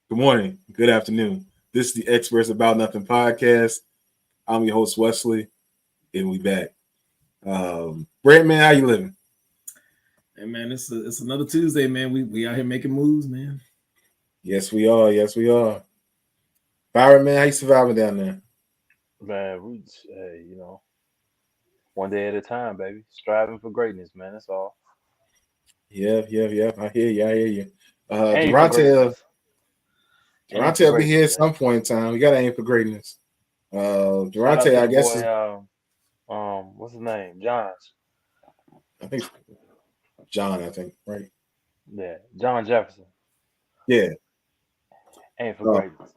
Good morning. Good afternoon. This is the Experts About Nothing podcast. I'm your host, Wesley, and we back. Brent, man, how you living? Hey man, it's another Tuesday, man. We out here making moves, man. Yes, we are. Yes, we are. Byron, man, how you surviving down there? Man, one day at a time, baby. Striving for greatness, man. That's all. Yeah. I hear you. I hear you. Aim for greatness. Aim Durante for will be here greatness, at man. some point in time. We got to aim for greatness. Shout out Durante, to I the guess, boy. is, What's his name? Johns. I think it's John, I think, right? Yeah, John Jefferson. Yeah. Aim for Uh, greatness.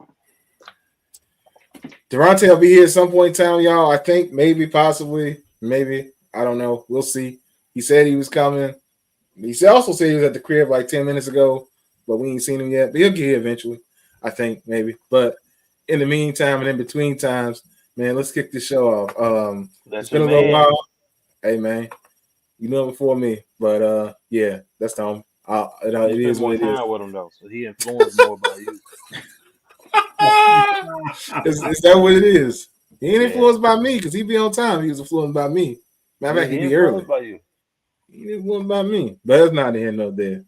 Durante will be here at some point in time, y'all. I think maybe, possibly, maybe. I don't know. We'll see. He said he was coming. Also said he was at the crib like 10 minutes ago, but we ain't seen him yet. But he'll get here eventually, I think, maybe. But in the meantime and in between times, man, let's kick this show off. It's That's been your a little man. while. Hey, man, you know it before me. But, yeah, that's the home. You It spend is more what it is. time with him though, so he influenced more by you. Is that what it is? He ain't Yeah, influenced by me because he be on time. He was influenced by me. Matter of yeah, fact, he he be early. influenced by you. He didn't influenced by me. But that's not here nor there.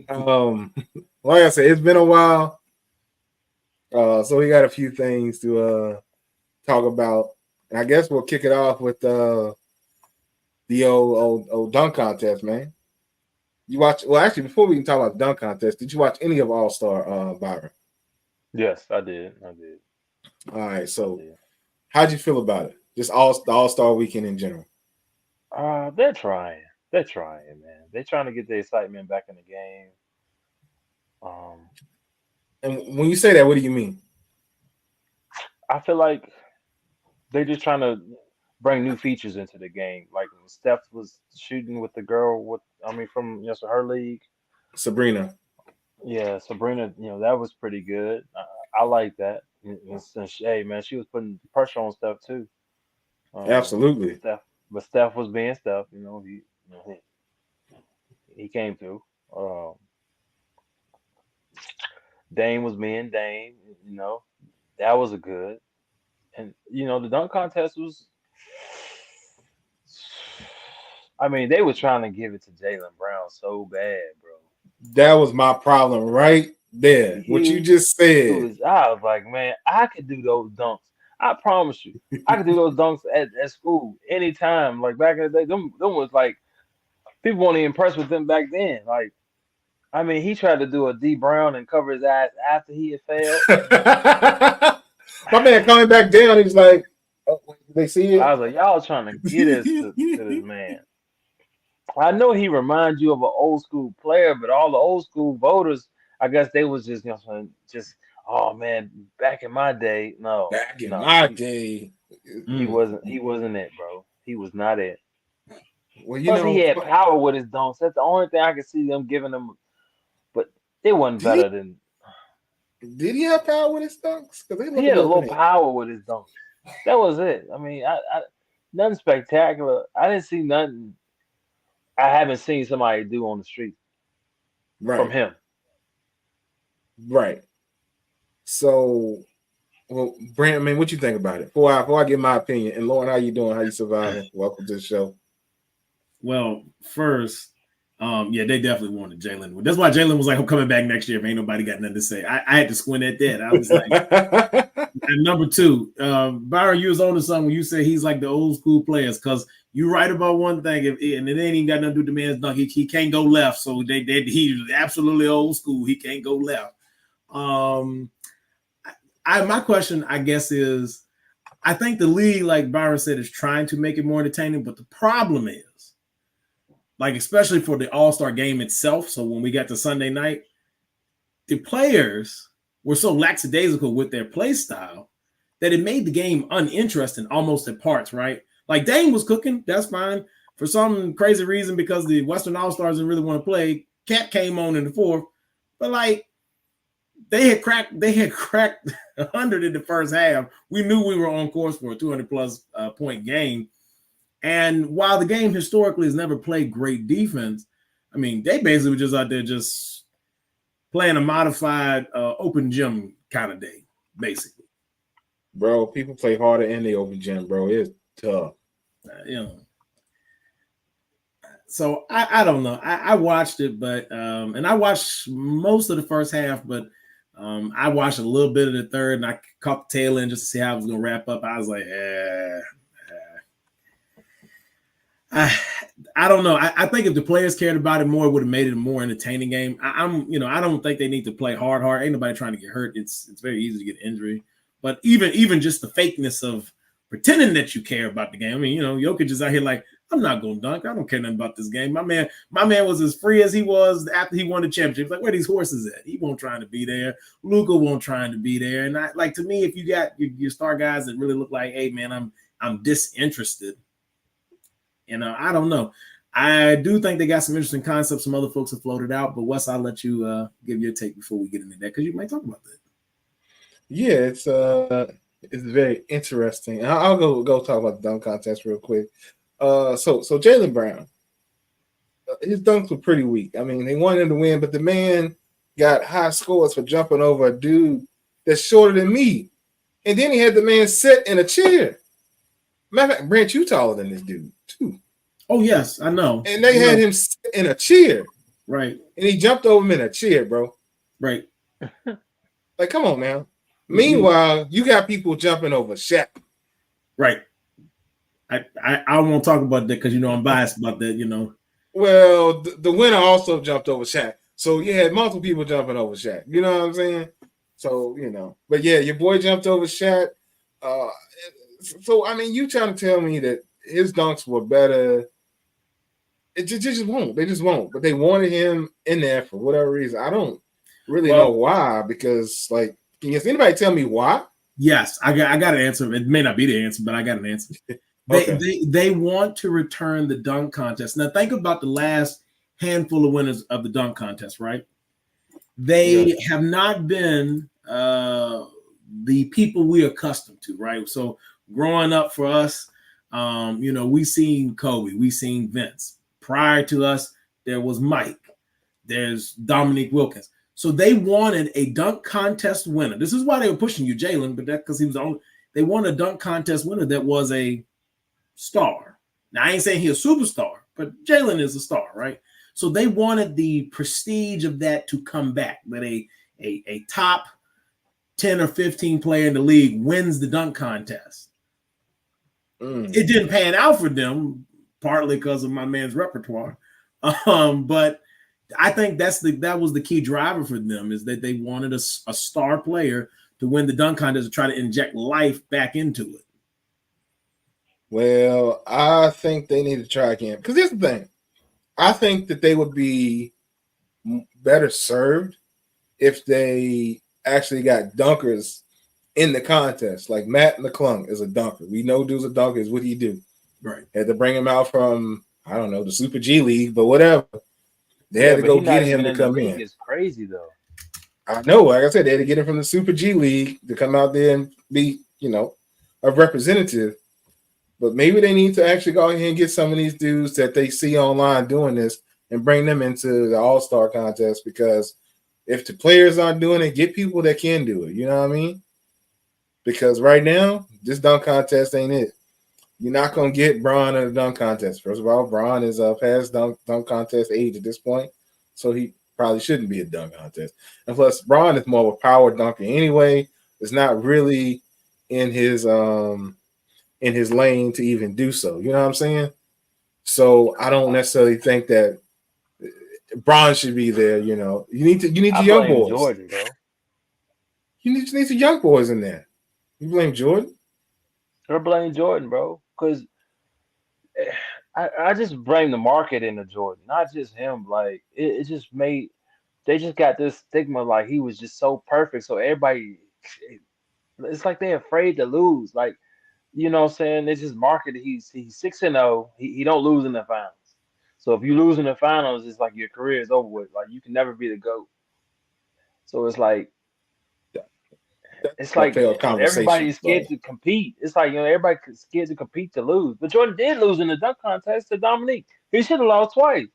Um, like I said, it's been a while. So we got a few things to talk about. And I guess we'll kick it off with the old dunk contest, man. You watch? Well, actually, before we can talk about the dunk contest, did you watch any of All Star, Byron? Yes, I did. I did. All right. I So, did. how'd you feel about it? Just the All Star weekend in general. They're trying. They're trying, man. They're trying to get the excitement back in the game. Um, And when you say that, what do you mean? I feel like they're just trying to bring new features into the game. Like when Steph was shooting with the girl with, I mean, from so her league. Sabrina. Yeah, Sabrina. That was pretty good. I like that. And hey, man, she was putting pressure on Steph too. But Absolutely. Steph was being Steph. He came through. Um, Dame was being Dame. That was a good. And the dunk contest was. I mean, they were trying to give it to Jalen Brown so bad, bro. That was my problem right there. What you He just said. was. I was like, man, I could do those dunks. I promise you, I could do those dunks at school anytime. Like back in the day, them was like people weren't even impressed with them back then. Like, I mean, he tried to do a D Brown and cover his eyes after he had failed. My man coming back down, he's like, oh, they see I it? was like, y'all trying to get us to this man. I know he reminds you of an old school player, but all the old school voters, I guess they was just just oh man, back in my day, no, Back in no, my day. he wasn't it, bro. He was not it. Well, you Plus, he know, had power with his dunks. That's the only thing I could see them giving him, but they wasn't did he better than did he have power with his dunks? Because they he look a had a little little bit. power with his dunks. That was it. I mean, nothing spectacular. I didn't see nothing. I haven't seen somebody do on the street from Right, him. right. So, well, Brent, I mean, what you think about it? Before I give my opinion, and Lauren, how you doing? How you surviving? Welcome to the show. Well, first, yeah, they definitely wanted Jalen. That's why Jalen was like, "I'm coming back next year." If ain't nobody got nothing to say, I had to squint at that. I was like, and number two, Byron, you was on to something when you said he's like the old school players because you right about one thing, and it ain't even got nothing to do with the man's dunk. He can't go left, so he's absolutely old school. He can't go left. Um, my question, I guess, is I think the league, like Byron said, is trying to make it more entertaining, but the problem is, like, especially for the All-Star game itself. So when we got to Sunday night, the players were so lackadaisical with their play style that it made the game uninteresting almost at parts, right? Like Dame was cooking, that's fine. For some crazy reason, because the Western All-Stars didn't really want to play, Cat came on in the fourth. But like they had cracked 100 in the first half. We knew we were on course for a 200 plus point game. And while the game historically has never played great defense, I mean, they basically were just out there just playing a modified open gym kind of day, basically. Bro, people play harder in the open gym, bro. It's tough. So I don't know. I watched it, but and I watched most of the first half, but I watched a little bit of the third, and I caught the tail end just to see how it was going to wrap up. I was like, I don't know. I think if the players cared about it more, it would have made it a more entertaining game. I don't think they need to play hard. Ain't nobody trying to get hurt. It's very easy to get injury. But even just the fakeness of pretending that you care about the game. I mean, Jokic is out here like, I'm not going to dunk. I don't care nothing about this game. My man was as free as he was after he won the championship. Like, where these horses at? He won't trying to be there. Luka won't trying to be there. And to me, if you got your star guys that really look like, hey man, I'm disinterested. I don't know. I do think they got some interesting concepts some other folks have floated out. But Wes, I'll let you give your take before we get into that because you might talk about that. Yeah, it's very interesting. I'll go talk about the dunk contest real quick. So Jaylen Brown, his dunks were pretty weak. I mean, they wanted to win, but the man got high scores for jumping over a dude that's shorter than me, and then he had the man sit in a chair. Matter of fact, Brent, you taller than this dude too. Oh yes, I know. And they had him sit in a chair, right? And he jumped over him in a chair, bro. Right. Like, come on now. Meanwhile, you got people jumping over Shaq. Right. I won't talk about that because I'm biased about that. Well, the winner also jumped over Shaq, so you had multiple people jumping over Shaq. You know what I'm saying? So but yeah, your boy jumped over Shaq. So I mean, you trying to tell me that his dunks were better? It just won't. They just won't. But they wanted him in there for whatever reason. I don't really know why. Because can anybody tell me why? Yes, I got an answer. It may not be the answer, but I got an answer. They want to return the dunk contest. Now think about the last handful of winners of the dunk contest, right? They have not been the people we're accustomed to, right? So growing up for us, we seen Kobe, we seen Vince. Prior to us, there was Mike. There's Dominique Wilkins. So they wanted a dunk contest winner. This is why they were pushing you, Jaylen, but that's because he was the only. They wanted a dunk contest winner that was a star. Now, I ain't saying he's a superstar, but Jaylen is a star, right? So they wanted the prestige of that to come back, that a top 10 or 15 player in the league wins the dunk contest. It didn't pan out for them, partly because of my man's repertoire. But I think that was the key driver for them, is that they wanted a star player to win the dunk contest to try to inject life back into it. Well, I think they need to try again. Because here's the thing. I think that they would be better served if they actually got dunkers in the contest. Like Matt McClung is a dunker. We know dude's a dunker. Is what he do. Right. Had to bring him out from, I don't know, the Super G League, but whatever. They had to go get him to come in. It's crazy, though. I know. Like I said, they had to get him from the Super G League to come out there and be, a representative. But maybe they need to actually go ahead and get some of these dudes that they see online doing this and bring them into the All-Star contest, because if the players aren't doing it, get people that can do it. You know what I mean? Because right now, this dunk contest ain't it. You're not going to get Bron in the dunk contest. First of all, Bron is past dunk contest age at this point, so he probably shouldn't be a dunk contest. And plus, Bron is more of a power dunker anyway. It's not really in his lane to even do so. You know what I'm saying? So I don't necessarily think that Bron should be there. You need the young boys. Jordan, bro. You need the young boys in there. You blame Jordan? I blame Jordan, bro. Because I just blame the marketing of Jordan, not just him. Like it just made they just got this stigma like he was just so perfect. So everybody, it's like they're afraid to lose. Like, you know what I'm saying? It's just marketed. He's 6-0. He don't lose in the finals. So if you lose in the finals, it's like your career is over with. Like you can never be the GOAT. So it's like everybody's scared to compete. It's like everybody's scared to compete to lose. But Jordan did lose in the dunk contest to Dominique. He should have lost twice.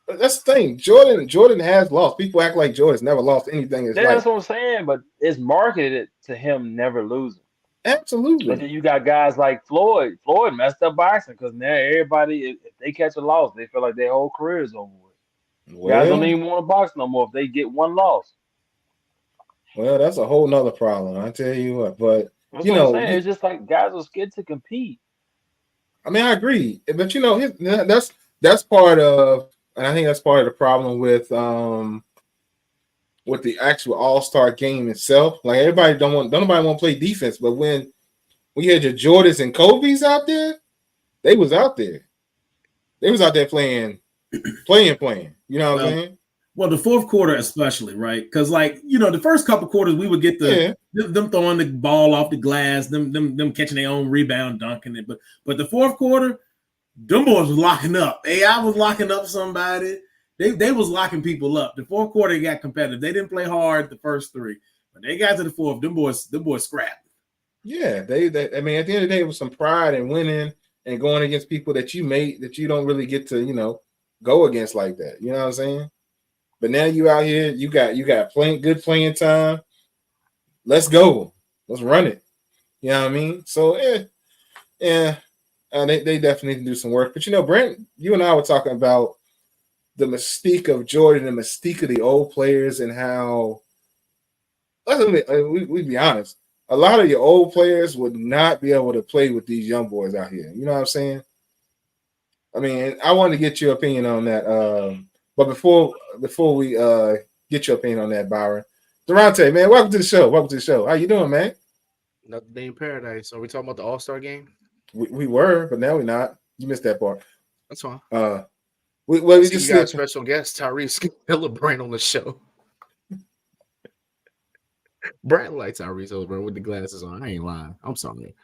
That's the thing. Jordan has lost. People act like Jordan's never lost anything in his That's life. what I'm saying. But it's marketed to him never losing. And Absolutely. then you got guys like Floyd. Floyd messed up boxing because now everybody, if they catch a loss, they feel like their whole career is over with. Guys don't Well, even want to box no more if they get one loss. that's a whole nother problem. I tell you what. But That's you what I'm know, saying. It's just like guys are scared to compete. I mean, I agree. But that's part of, and I think that's part of the problem with the actual All Star game itself. Like everybody don't nobody want to play defense, but when we had your Jordans and Kobe's out there, they was out there. They was out there playing. You know what I'm Well, saying? well, the fourth quarter especially, right? Because the first couple quarters we would get Yeah. them throwing the ball off the glass, them catching their own rebound, dunking it. But the fourth quarter, them boys was locking up. AI was locking up somebody. They was locking people up. The fourth quarter they got competitive. They didn't play hard the first three, but they got to the fourth. Them boys scrapped. Yeah, they. I mean, at the end of the day, it was some pride in winning and going against people that you don't really get to, go against like that. You know what I'm saying? But now you out here, you got good playing time. Let's go. Let's run it. You know what I mean? So yeah, they definitely need to do some work. But Brent, you and I were talking about the mystique of Jordan, the mystique of the old players, and how we be honest. A lot of your old players would not be able to play with these young boys out here. You know what I'm saying? I mean, I wanted to get your opinion on that. But before we get your opinion on that, Byron, Durante, man, welcome to the show. Welcome to the show. How you doing, man? Another day in paradise. Are we talking about the All-Star game? We were, but now we're not. You missed that part. That's fine. We See, just you got a said special guest, Tyrese Hillibrand, on the show. Brand like Tyrese Hillibrand with the glasses on. I ain't lying. I'm sorry.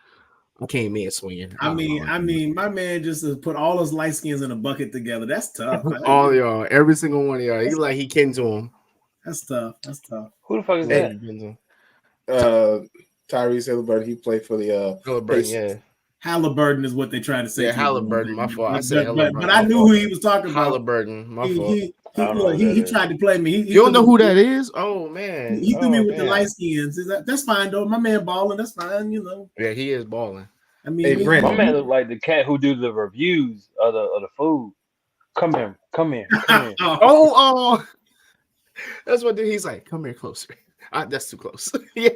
I came in swinging. I mean, my man just put all his light skins in a bucket together. That's tough. All y'all, every single one of y'all. He like he kin to him. That's tough. That's tough. Who the fuck is Hey, that? Tyrese Hilliburton. He played for the Hillibrand, Pacers. yeah. Halliburton is what they try to say. Yeah, to you. Halliburton, my fault. I said Halliburton. But I knew who he was talking about. Halliburton, my fault. I don't know who that He is. tried to play me. You don't know who that is? Oh man, He threw me with the man. light skins. That's fine though. My man balling. That's fine. Yeah, he is balling. I mean, Hey, Brent. My man look like the cat who do the reviews of the food. Come here. Oh, that's what he's like. Come here closer. That's too close. Yeah.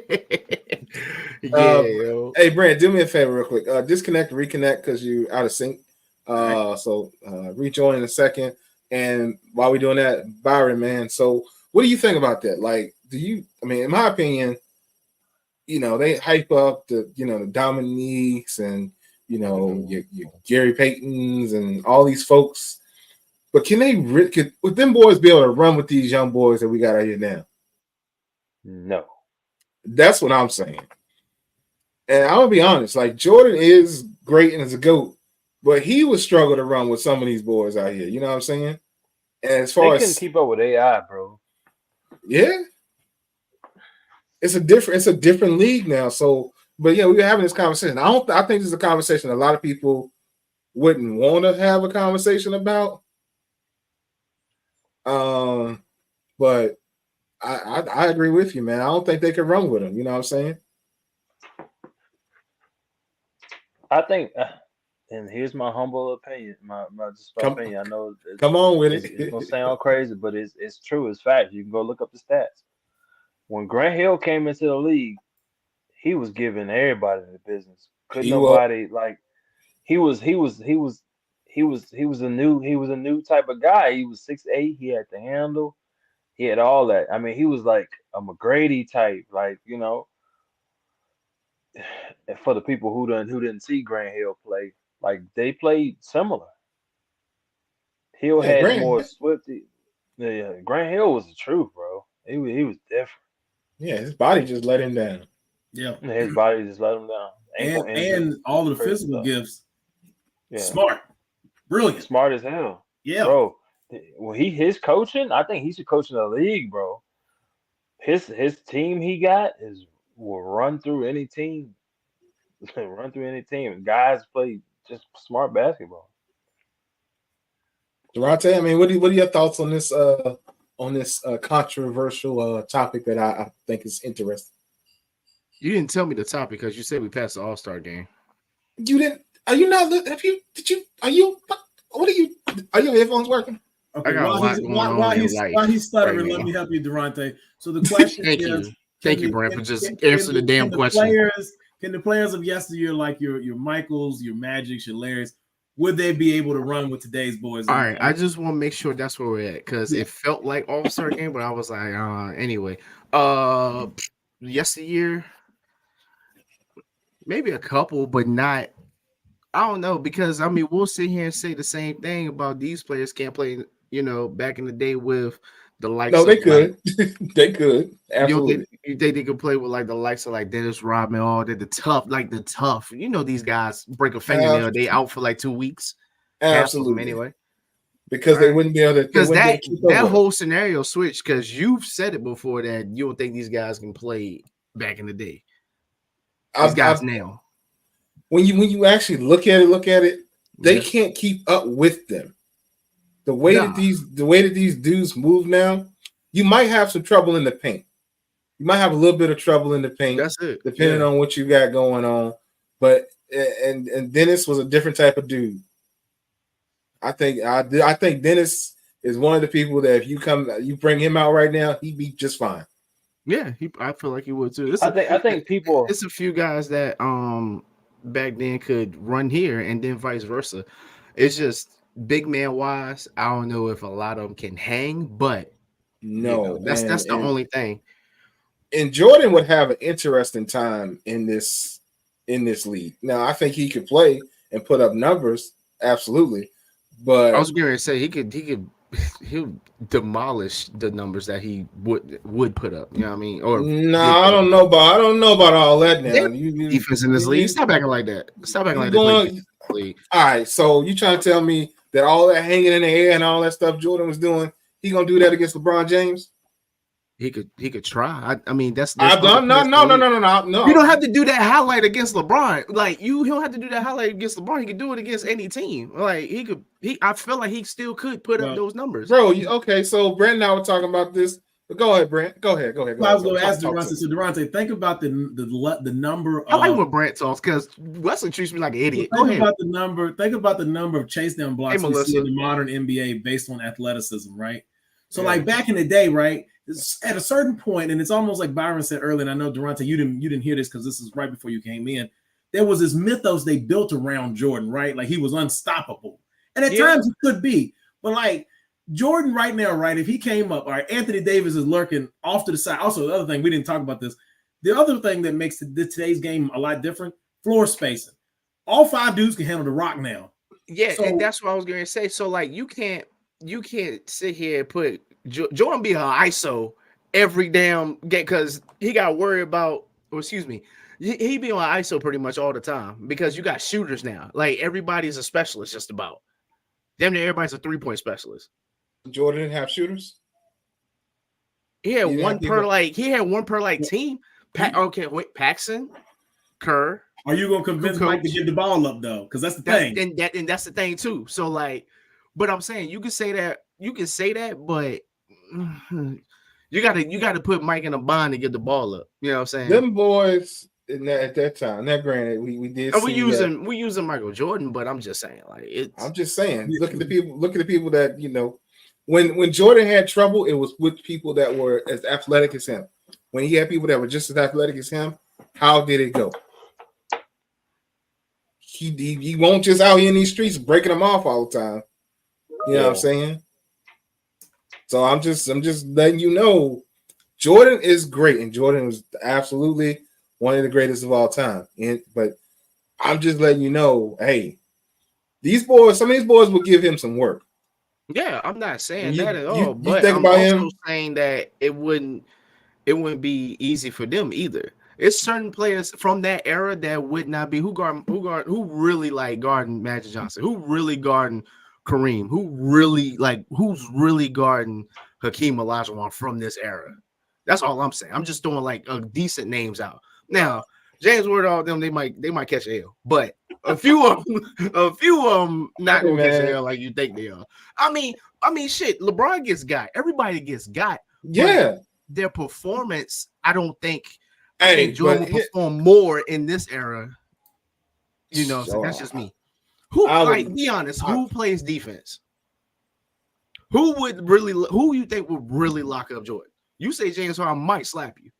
Yo. Hey, Brent, do me a favor real quick. Disconnect, reconnect because you out of sync. So rejoin in a second. And while we're doing that, Byron, man. So what do you think about that? Like, in my opinion, they hype up the Dominiques and your Gary Paytons and all these folks. But would them boys be able to run with these young boys that we got out here now? No. That's what I'm saying. And I'm gonna be honest, like Jordan is great and is a GOAT, but he would struggle to run with some of these boys out here. You know what I'm saying? And as far They couldn't as keep up with AI, bro. yeah, it's a different league now. So, but yeah, we were having this conversation. I think this is a conversation a lot of people wouldn't want to have a conversation about. But I agree with you, man. I don't think they can run with him. You know what I'm saying? I think, and here's my humble opinion. My opinion. I know. Come on with it. It's gonna sound crazy, but it's true. It's fact. You can go look up the stats. When Grant Hill came into the league, he was giving everybody the business. Couldn't nobody like. He was a new type of guy. He was 6'8". He had the handle. He had all that. I mean, he was like a McGrady type, like for the people who didn't see Grant Hill play, like they played similar. Hill had more swifty. Yeah, Grant Hill was the truth, bro. He was different. Yeah, his body just let him down. Yeah, his body just let him down. And all the physical gifts. Yeah. Smart, brilliant, smart as hell. Yeah, bro. Well, his coaching, I think he should coach in the league, bro. His team he got will run through any team. Run through any team. Guys play just smart basketball. Durante, I mean, what are your thoughts on this controversial topic that I think is interesting? You didn't tell me the topic because you said we passed the All-Star game. You didn't? Are you not? Have you? Did you? Are you? What are you? Are your headphones working? Okay, I got a lot going on in life while he's stuttering, right let now. me help you, Durante. So the question Thank is, you. Thank you, Brent, for just answer the damn can question. Can the players of yesteryear, like your Michaels, your Magics, your Larrys, would they be able to run with today's boys? All right, I just want to make sure that's where we're at because Yeah. it felt like All-Star game, but I was like, anyway. Yesteryear, maybe a couple, but not. I don't know because I mean we'll sit here and say the same thing about these players can't play. Back in the day with the likes No, of they could. They could absolutely. they could play with like the likes of like Dennis Rodman, all the tough, these guys break a fingernail, they out for like 2 weeks, half of them Absolutely. anyway, Because they wouldn't be able to. because that keep up with whole scenario switched because you've said it before that you don't think these guys can play back in the day. These guys now. When you actually look at it, they can't keep up with them. The way that these dudes move now, you might have some trouble in the paint. You might have a little bit of trouble in the paint. That's it. Depending on what you got going on. But and Dennis was a different type of dude. I think Dennis is one of the people that if you bring him out right now, he'd be just fine. Yeah, I feel like he would too. I think people. It's a few guys that back then could run here and then vice versa. It's just big man wise. I don't know if a lot of them can hang, but that's the only thing. And Jordan would have an interesting time in this league. Now I think he could play and put up numbers, absolutely. But I was going to say he'll demolish the numbers that he would put up. You know what I mean? Or I don't know about all that now. Defense in this league. Stop acting like that. Stop acting like that. All right, so you trying to tell me that all that hanging in the air and all that stuff Jordan was doing, he gonna do that against LeBron James? He could try. I mean, that's no. You don't have to do that highlight against LeBron. Like he don't have to do that highlight against LeBron. He could do it against any team. Like I feel like he still could put up those numbers, bro. Okay, so Brent and I were talking about this. But go ahead, Brent. Go ahead. I was going to ask Durante. So Durante, think about the number. I like what Brent talks because Wesley treats me like an idiot. Think about the number of chase down blocks we see in the modern NBA based on athleticism, right? So like back in the day, right? At a certain point, and it's almost like Byron said earlier, and I know Durante, you didn't hear this because this is right before you came in. There was this mythos they built around Jordan, right? Like he was unstoppable, and at times he could be, but like Jordan right now, right? If he came up, all right, Anthony Davis is lurking off to the side. Also, the other thing we didn't talk about this. The other thing that makes today's game a lot different: floor spacing. All 5 dudes can handle the rock now. Yeah, and that's what I was going to say. So like you can't sit here and put Jordan be an ISO every damn game because he got worried about, he be on ISO pretty much all the time because you got shooters now. Like everybody's a specialist just about. Damn near everybody's a 3-point specialist. Jordan didn't have shooters? He had one per team. Paxson, Kerr. Are you gonna convince Mike to get the ball up though? Because that's the thing. And that's the thing too. So like, but I'm saying you can say that, but you gotta put Mike in a bond to get the ball up. You know what I'm saying? Them boys at that time. Now, granted, we did. We using Michael Jordan, but I'm just saying, like I'm just saying. Look at the people that when Jordan had trouble, it was with people that were as athletic as him. When he had people that were just as athletic as him, how did it go? He won't just out here in these streets breaking them off all the time. You know what I'm saying? So I'm just letting you know, Jordan is great, and Jordan was absolutely one of the greatest of all time. But I'm just letting you know, hey, some of these boys will give him some work. Yeah, I'm not saying that at all. But I'm also saying that it wouldn't be easy for them either. It's certain players from that era that would not be who really like guarding Magic Johnson, who really guarding Kareem, who's really guarding Hakeem Olajuwon from this era. That's all I'm saying. I'm just throwing like decent names out. Now, James Ward, all them, they might catch a L, but a few of them not gonna catch a L like you think they are. I mean, shit. LeBron gets got. Everybody gets got. Yeah. Their performance, I don't think. Hey, I think Jordan will perform more in this era. You know, so that's just me. Be honest, who plays defense? Who you think would really lock up Jordan? You say James Harden might slap you.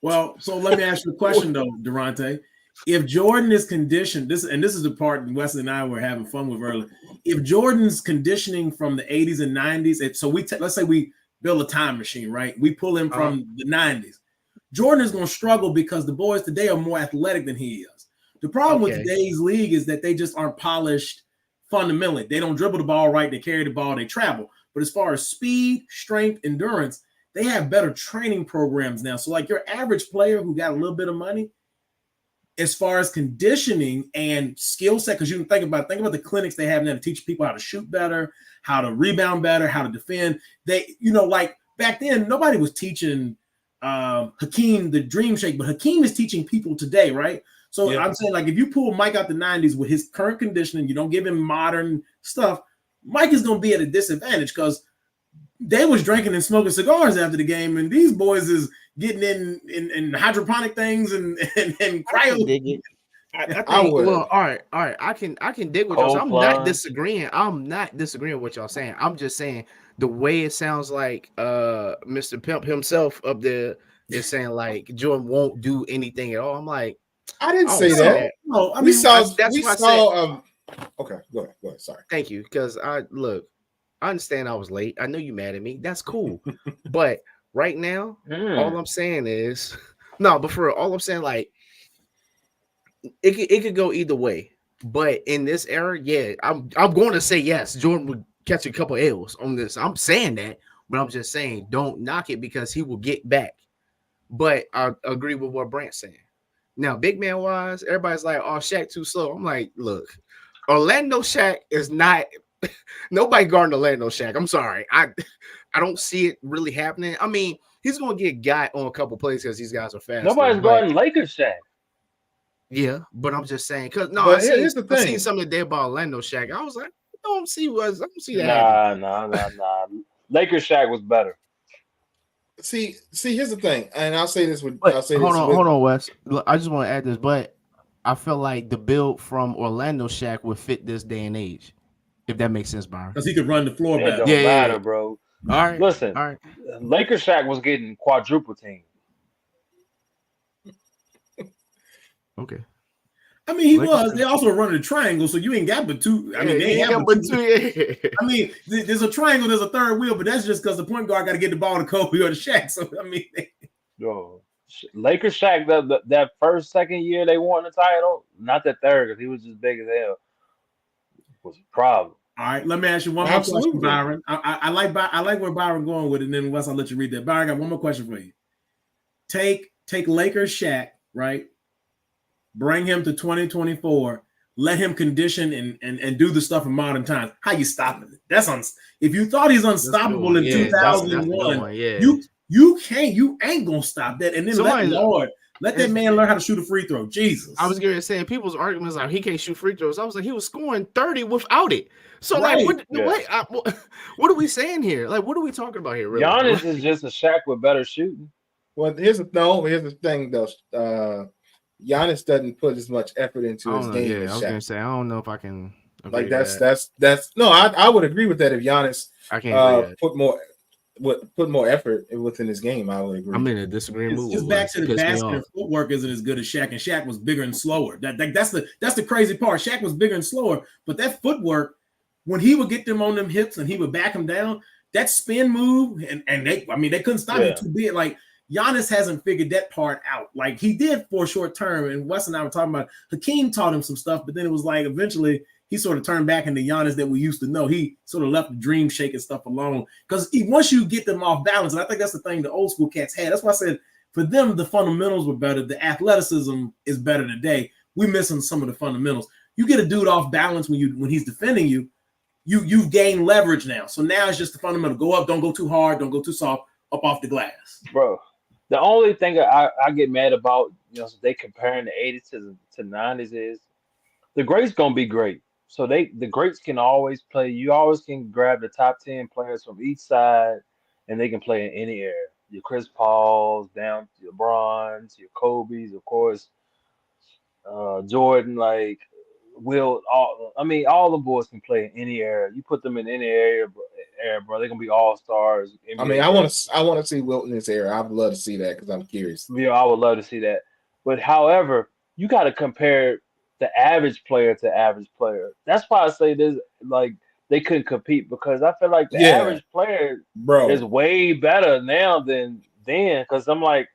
Well, so let me ask you a question though, Durante. If Jordan is conditioned, this is the part Wesley and I were having fun with earlier. If Jordan's conditioning from the 80s and 90s, let's say we build a time machine, right? We pull him from the 90s. Jordan is going to struggle because the boys today are more athletic than he is. The problem with today's league is that they just aren't polished fundamentally. They don't dribble the ball right. They carry the ball. They travel. But as far as speed, strength, endurance, they have better training programs now. So like your average player who got a little bit of money, as far as conditioning and skill set, because you can think about the clinics they have now to teach people how to shoot better, how to rebound better, how to defend. They, like back then, nobody was teaching Hakeem the dream shake, but Hakeem is teaching people today, right? So I'm saying, like, if you pull Mike out the 90s with his current conditioning, you don't give him modern stuff, Mike is going to be at a disadvantage because they was drinking and smoking cigars after the game, and these boys is getting in hydroponic things and cryo. I would. Well, all right. I can dig with y'all. I'm not disagreeing. I'm not disagreeing with what y'all saying. I'm just saying the way it sounds like Mr. Pimp himself up there is saying like Jordan won't do anything at all. I'm like, I didn't say that. No, I mean, we saw. Okay, go ahead. Sorry. Thank you, because I understand I was late. I know you mad at me. That's cool. But right now, all I'm saying is no. But for all I'm saying, like, it could go either way. But in this era, yeah, I'm going to say yes. Jordan would catch a couple L's on this. I'm saying that, but I'm just saying don't knock it because he will get back. But I agree with what Brant's saying. Now, big man wise, everybody's like, "Oh, Shaq too slow." I'm like, look, Orlando Shaq is not. Nobody guarding Orlando Shaq. I'm sorry, I don't see it really happening. I mean, he's gonna get got on a couple plays because these guys are fast. Nobody's guarding Lakers Shaq. Yeah, but I'm just saying because here's the thing. I seen something today about Orlando Shaq. I was like, I don't see that. Nah. Lakers Shaq was better. See, here's the thing, and I'll say this with. Hold on, Wes. Look, I just want to add this, but I feel like the build from Orlando Shaq would fit this day and age, if that makes sense, Byron. Because he could run the floor better. It don't matter, bro. All right, listen. All right, Lakers Shaq was getting quadruple team. Okay. I mean, he was. They also run a triangle, so you ain't got but two. I mean, they ain't got but two. I mean, there's a triangle, there's a third wheel, but that's just because the point guard got to get the ball to Kobe or to Shaq. So I mean, Lakers Shaq, that second year they won the title, not the third because he was just big as hell, was a problem. All right, let me ask you one more question, Byron. I like where Byron going with it, and then Wes, I'll let you read that. Byron, I got one more question for you. Take Lakers Shaq, right? Bring him to 2024. Let him condition and do the stuff in modern times. How you stopping it? If you thought he's unstoppable in 2001, you ain't gonna stop that. And then let that man learn how to shoot a free throw. Jesus. I was gonna say people's arguments like he can't shoot free throws. I was like, he was scoring 30 without it. So what are we saying here? Like, what are we talking about here? Really? Giannis is just a Shaq with better shooting. Well, here's the thing though. Giannis doesn't put as much effort into his game. Yeah, I was gonna say I don't know if I can. Like that's no. I would agree with that if Giannis put more effort within his game. I would agree. I'm in a disagreement. It's just back to the basket and footwork isn't as good as Shaq, and Shaq was bigger and slower. That's the crazy part. Shaq was bigger and slower, but that footwork, when he would get them on them hips and he would back them down, that spin move and they couldn't stop him too big. Like Giannis hasn't figured that part out. Like he did for a short term, and Wes and I were talking about Hakeem taught him some stuff, but then it was like eventually he sort of turned back into Giannis that we used to know. He sort of left the dream shaking stuff alone because once you get them off balance, and I think that's the thing the old school cats had. That's why I said for them the fundamentals were better. The athleticism is better today. We're missing some of the fundamentals. You get a dude off balance when he's defending you, you've gained leverage now. So now it's just the fundamental: go up, don't go too hard, don't go too soft, up off the glass, bro. The only thing I get mad about, they comparing the 80s to 90s is the greats gonna be great. So the greats can always play. You always can grab the top 10 players from each side, and they can play in any era. Your Chris Pauls, down to your Bronze, your Kobe's, of course, Jordan, like Will. All the boys can play in any era. You put them in any era, bro. They're gonna be all stars. I mean, I want to see Wilt in this era. I'd love to see that because I'm curious. I would love to see that. But however, you got to compare the average player to average player. That's why I say this, like they couldn't compete because I feel like the average player bro, is way better now than then. Because I'm like,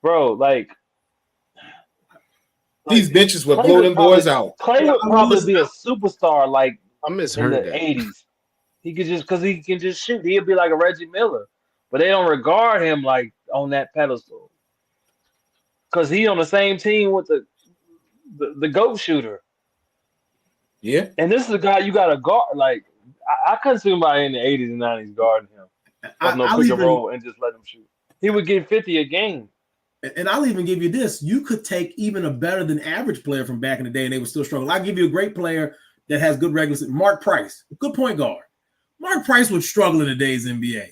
bro, these benches would blow them boys out. Clay would probably be a superstar like I in misheard the that. 80s. He could because he can just shoot. He'd be like a Reggie Miller, but they don't regard him like on that pedestal because he on the same team with the GOAT shooter. Yeah, and this is a guy you got to guard. Like I couldn't see somebody in the 80s and 90s guarding him. Pick and roll and just let him shoot. He would get 50 a game. And I'll even give you this. You could take even a better than average player from back in the day and they would still struggle. I'll give you a great player that has good regular season. Mark Price, good point guard. Mark Price would struggle in today's NBA.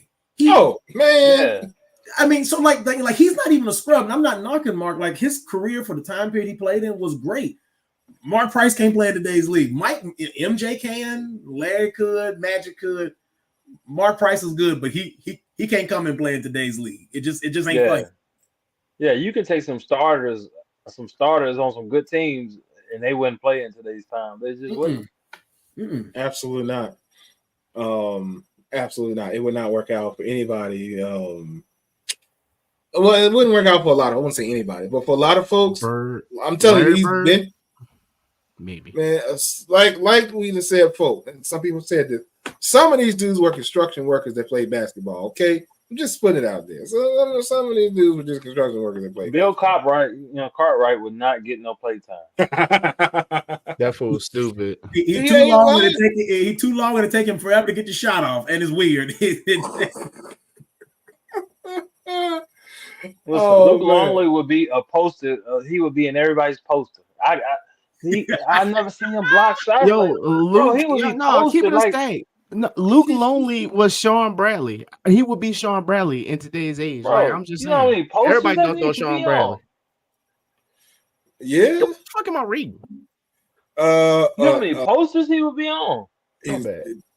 Man. I mean, so like he's not even a scrub. And I'm not knocking Mark. Like his career for the time period he played in was great. Mark Price can't play in today's league. MJ can, Larry could, Magic could. Mark Price is good, but he can't come and play in today's league. It just ain't playing. Yeah, you can take some starters on some good teams, and they wouldn't play in today's time. They just wouldn't. Absolutely not. Absolutely not. It would not work out for anybody. Well, it wouldn't work out for a lot. I won't say anybody, but for a lot of folks, I'm telling you, maybe man, like we just said, folks, and some people said that some of these dudes were construction workers that played basketball. Okay, I'm just putting it out there. So some of these dudes were just construction workers that played. Bill Cartwright would not get no play time. That fool's stupid. He too long to take him forever to get the shot off, and it's weird. Luke Longley would be a poster. He would be in everybody's poster. I never seen him block shots. Yo, Luke, keep it a stay. No, Luke Longley was Sean Bradley. He would be Sean Bradley in today's age. Bro, like, I'm just saying. Everybody don't know Sean Bradley. Yeah. Yo, what the fuck am I reading? You know how many posters he would be on?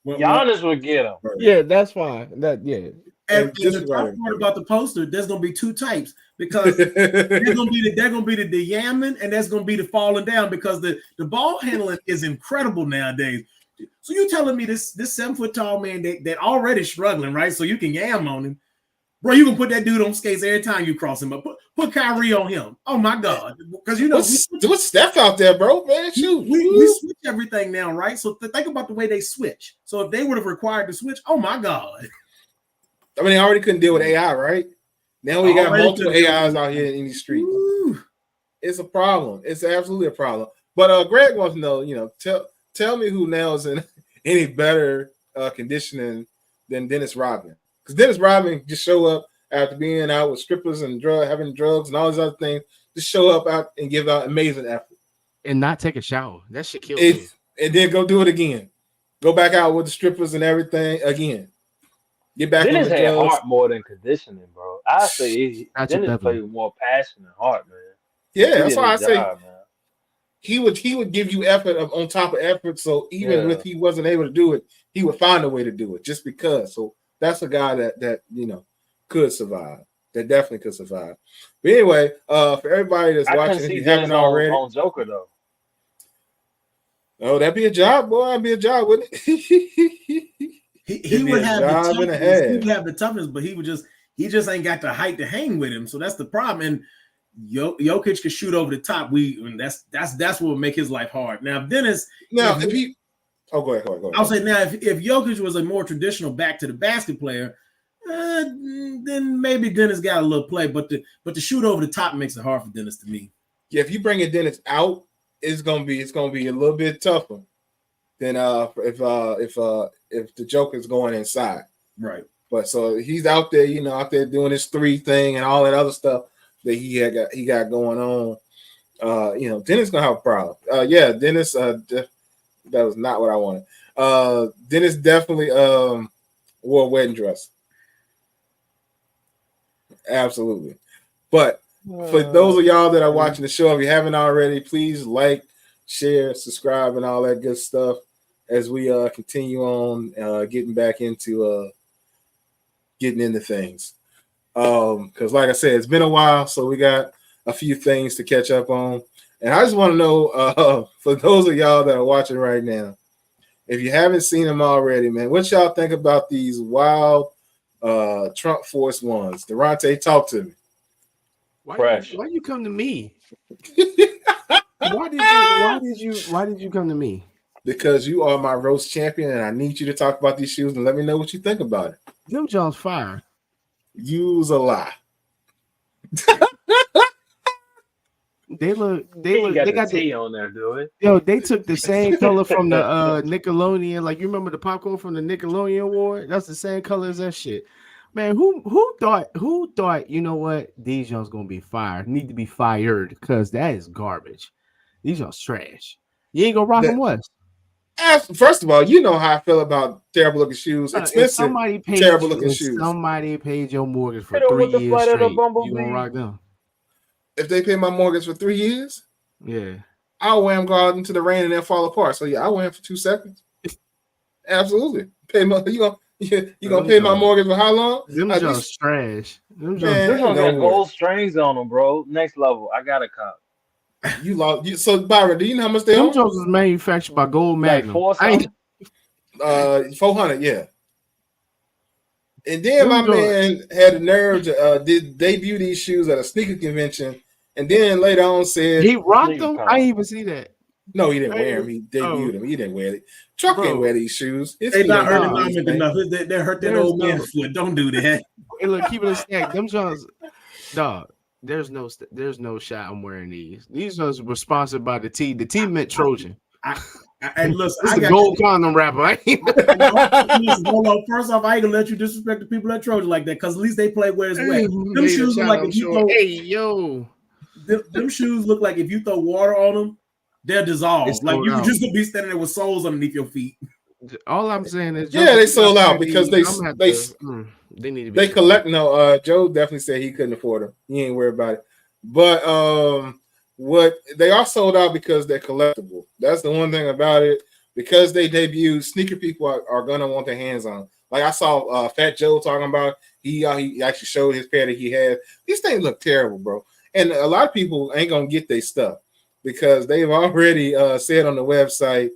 Giannis would get him. Yeah, that's fine. And the tough part about the poster, there's gonna be two types because they're gonna be the yamming and there's gonna be the falling down because the ball handling is incredible nowadays. So you telling me this 7 foot tall man that already struggling, right? So you can yam on him, bro. You can put that dude on skates every time you cross him up. Put Kyrie on him. Oh my god, because what's Steph out there, bro? Man, shoot, we switch everything now, right? So think about the way they switch. So if they would have required to switch, oh my god. I mean, they already couldn't deal with AI, right? Now we got multiple AIs out here in these streets. Ooh. It's a problem. It's absolutely a problem. But Greg wants to know, tell me who now is in any better conditioning than Dennis Rodman. Because Dennis Rodman just show up after being out with strippers and having drugs and all these other things, just show up out and give out amazing effort. And not take a shower. That shit kills me. And then go do it again. Go back out with the strippers and everything again. Get back Dennis had heart more than conditioning, bro. I say Dennis played with more passion and heart, man. Yeah, that's why I say he would give you effort on top of effort. So even if he wasn't able to do it, he would find a way to do it just because. So that's a guy that could survive. That definitely could survive. But anyway, for everybody that's watching, if you haven't already, on Joker though. Oh, that'd be a job, boy. That'd be a job, wouldn't it? He would have the toughness. He would have the toughness, but he just ain't got the height to hang with him. So that's the problem. And Jokic could shoot over the top. That's what would make his life hard. Now, Dennis. Now, go ahead. I'll say now, if Jokic was a more traditional back to the basket player, then maybe Dennis got a little play. But to shoot over the top makes it hard for Dennis to me. Yeah, if you bring Dennis out, it's gonna be a little bit tougher than if the Joker's going inside. Right. But so he's out there, out there doing his 3 thing and all that other stuff that he got going on. Dennis gonna have a problem. Yeah, Dennis. That was not what I wanted. Dennis definitely wore a wedding dress. Absolutely. But for those of y'all that are watching the show, if you haven't already, please like, share, subscribe, and all that good stuff as we continue on getting back into getting into things. Because like I said, it's been a while, so we got a few things to catch up on. And I just want to know, for those of y'all that are watching right now, if you haven't seen them already, man, what y'all think about these wild Trump Force ones? Durante, talk to me. Fresh. Why you come to me? Why did you come to me? Because you are my roast champion, and I need you to talk about these shoes and let me know what you think about it. Them Jones fire. Use a lie. They got the T on there, do it. Yo, they took the same color from the Nickelodeon. Like, you remember the popcorn from the Nickelodeon Award? That's the same color as that shit. Man, who thought, you know what? These Jones gonna be fired. Need to be fired because that is garbage. These Jones trash. You ain't gonna rock them West. First of all, you know how I feel about terrible looking shoes. Expensive, terrible looking shoes. Somebody paid your mortgage for 3 years straight. You gonna rock them? If they pay my mortgage for 3 years, yeah, I'll wear them go out into the rain and then fall apart. So yeah, I'll wear them for 2 seconds. Absolutely. You gonna pay my mortgage for how long? Them just trash. Them just got gold strings on them, bro. Next level. I got a cop. So Byron, do you know how much they are? Them Jones is manufactured by Gold Magnum. Like 400, yeah. And then my man had the nerve to debut these shoes at a sneaker convention, and then later on said he rocked them. I didn't even see that. No, he didn't wear them. He debuted them. He didn't wear it. Truck didn't wear these shoes. They not ergonomic enough. They hurt that old man's foot. Don't do that. Hey, look, keep it a stack. Them Jones, dog. There's no shot I'm wearing these. These ones were sponsored by the T. The T meant Trojan. And listen, I got gold condom rapper. Hold on. First off, I ain't gonna let you disrespect the people at Trojan like that, because at least they play where it's wet. Them shoes look like if you throw, them shoes look like if you throw water on them, they'll dissolve. Like you just gonna be standing there with soles underneath your feet. All I'm saying is, they sold out because they need to be. They collect. No, Joe definitely said he couldn't afford them. He ain't worried about it. But what they are sold out because they're collectible. That's the one thing about it. Because they debuted, sneaker people are gonna want their hands on them. Like I saw Fat Joe talking about. He actually showed his pair that he had. These things look terrible, bro. And a lot of people ain't gonna get their stuff because they've already said on the website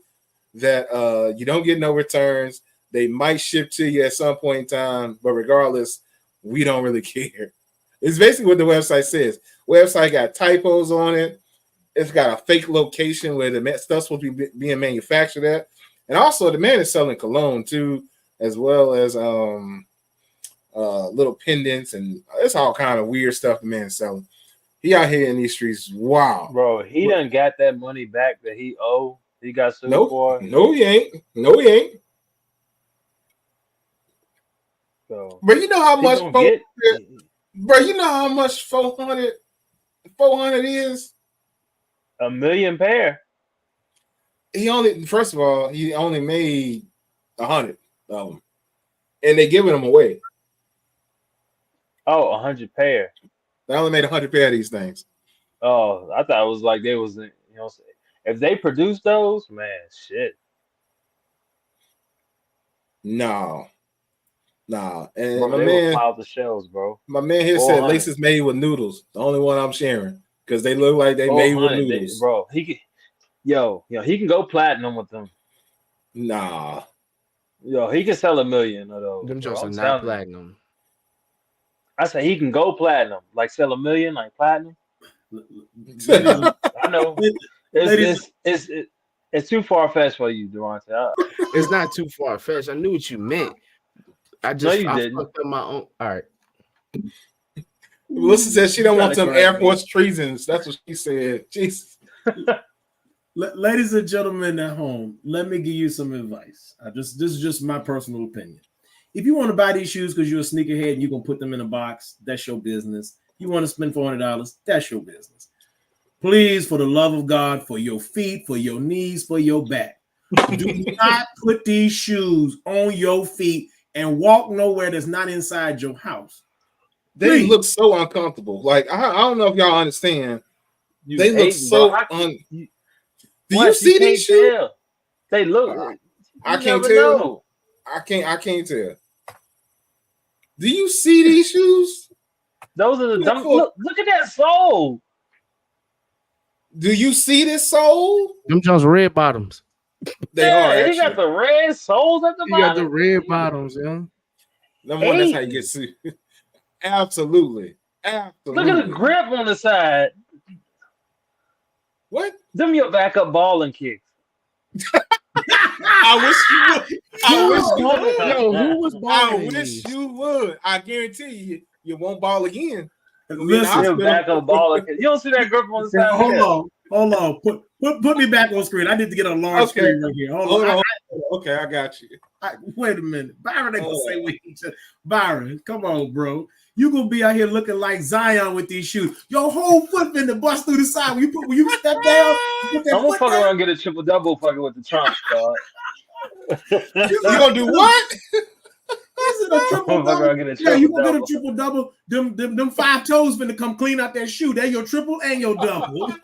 that you don't get no returns. They might ship to you at some point in time, but regardless, we don't really care. It's basically what the website says. Website got typos on it. It's got a fake location where the stuff's supposed to be being manufactured at. And also the man is selling cologne too, as well as little pendants, and it's all kind of weird stuff the man is selling. He out here in these streets. Wow. Bro, he done got that money back that he owed. He got sued for. No, he ain't. No, he ain't. So, but you know how much bro, you know how much 400 is? $1 million pair. He only made 100 of them. And they giving them away. Oh, 100 pair. They only made 100 pair of these things. Oh, I thought it was like they was, if they produce those, man, shit. No. And bro, my man piled the shells, bro. My man here said laces made with noodles. The only one I'm sharing because they look like they made with noodles. Bro, he can, he can go platinum with them. Nah. Yo, he can sell $1 million of those. Them just are not platinum. I said he can go platinum, like sell $1 million, like platinum. I know. It's too far fetched for you, Durante. It's not too far fetched. I knew what you meant. I fucked up my own. All right. Melissa said she don't want some Air Force treasons. That's what she said. Jesus. Ladies and gentlemen at home, let me give you some advice. This is just my personal opinion. If you want to buy these shoes because you're a sneakerhead and you're gonna put them in a box, that's your business. You want to spend $400, that's your business. Please, for the love of God, for your feet, for your knees, for your back, do not put these shoes on your feet and walk nowhere that's not inside your house. They Please. look so uncomfortable. Like I don't know if y'all understand. You They look hating, so bro. Do What? you see these shoes? Tell. They look. I You can't never tell. know. I can't tell. Do you see these shoes? Those are the Look dumb. for- Look at that sole. Do you see this sole? Them just red bottoms. They are He actually. got the red soles at the You got bottom. the red bottoms, yeah. Number one, that's how you get sued. Absolutely. Look at the grip on the side. What? Them your backup balling kicks. I wish you would. I wish you would. Yo, who was I balling? wish you would. I guarantee you won't ball again. Listen, Your backup baller kicks. You don't see that grip on the side. hold on. Put me back on screen. I need to get a large screen right here. Hold on. Okay, I got you. Wait a minute. Byron ain't gonna say we each other. Byron, come on, bro. You gonna be out here looking like Zion with these shoes. Your whole foot finna bust through the side. When you step down, I'm gonna fuck around and get a triple double fucking with the trunks, dog. You gonna do what? Is it a triple double? Yeah, you gonna get a triple double. Them 5 toes finna come clean out that shoe. They're your triple and your double.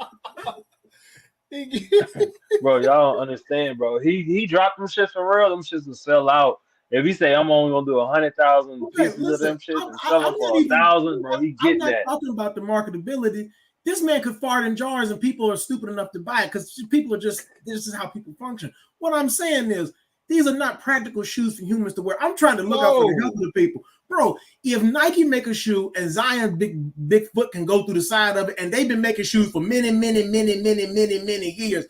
Bro, y'all don't understand, bro. He dropped them shits for real. Them shits will sell out. If he say I'm only gonna do 100,000 pieces of them shits and sell them for 1,000, bro, he get that. I'm not talking about the marketability. This man could fart in jars and people are stupid enough to buy it because people are just, this is how people function. What I'm saying is, these are not practical shoes for humans to wear. I'm trying to look out for the health of the people. Bro, if Nike make a shoe and Zion's big foot can go through the side of it, and they've been making shoes for many years,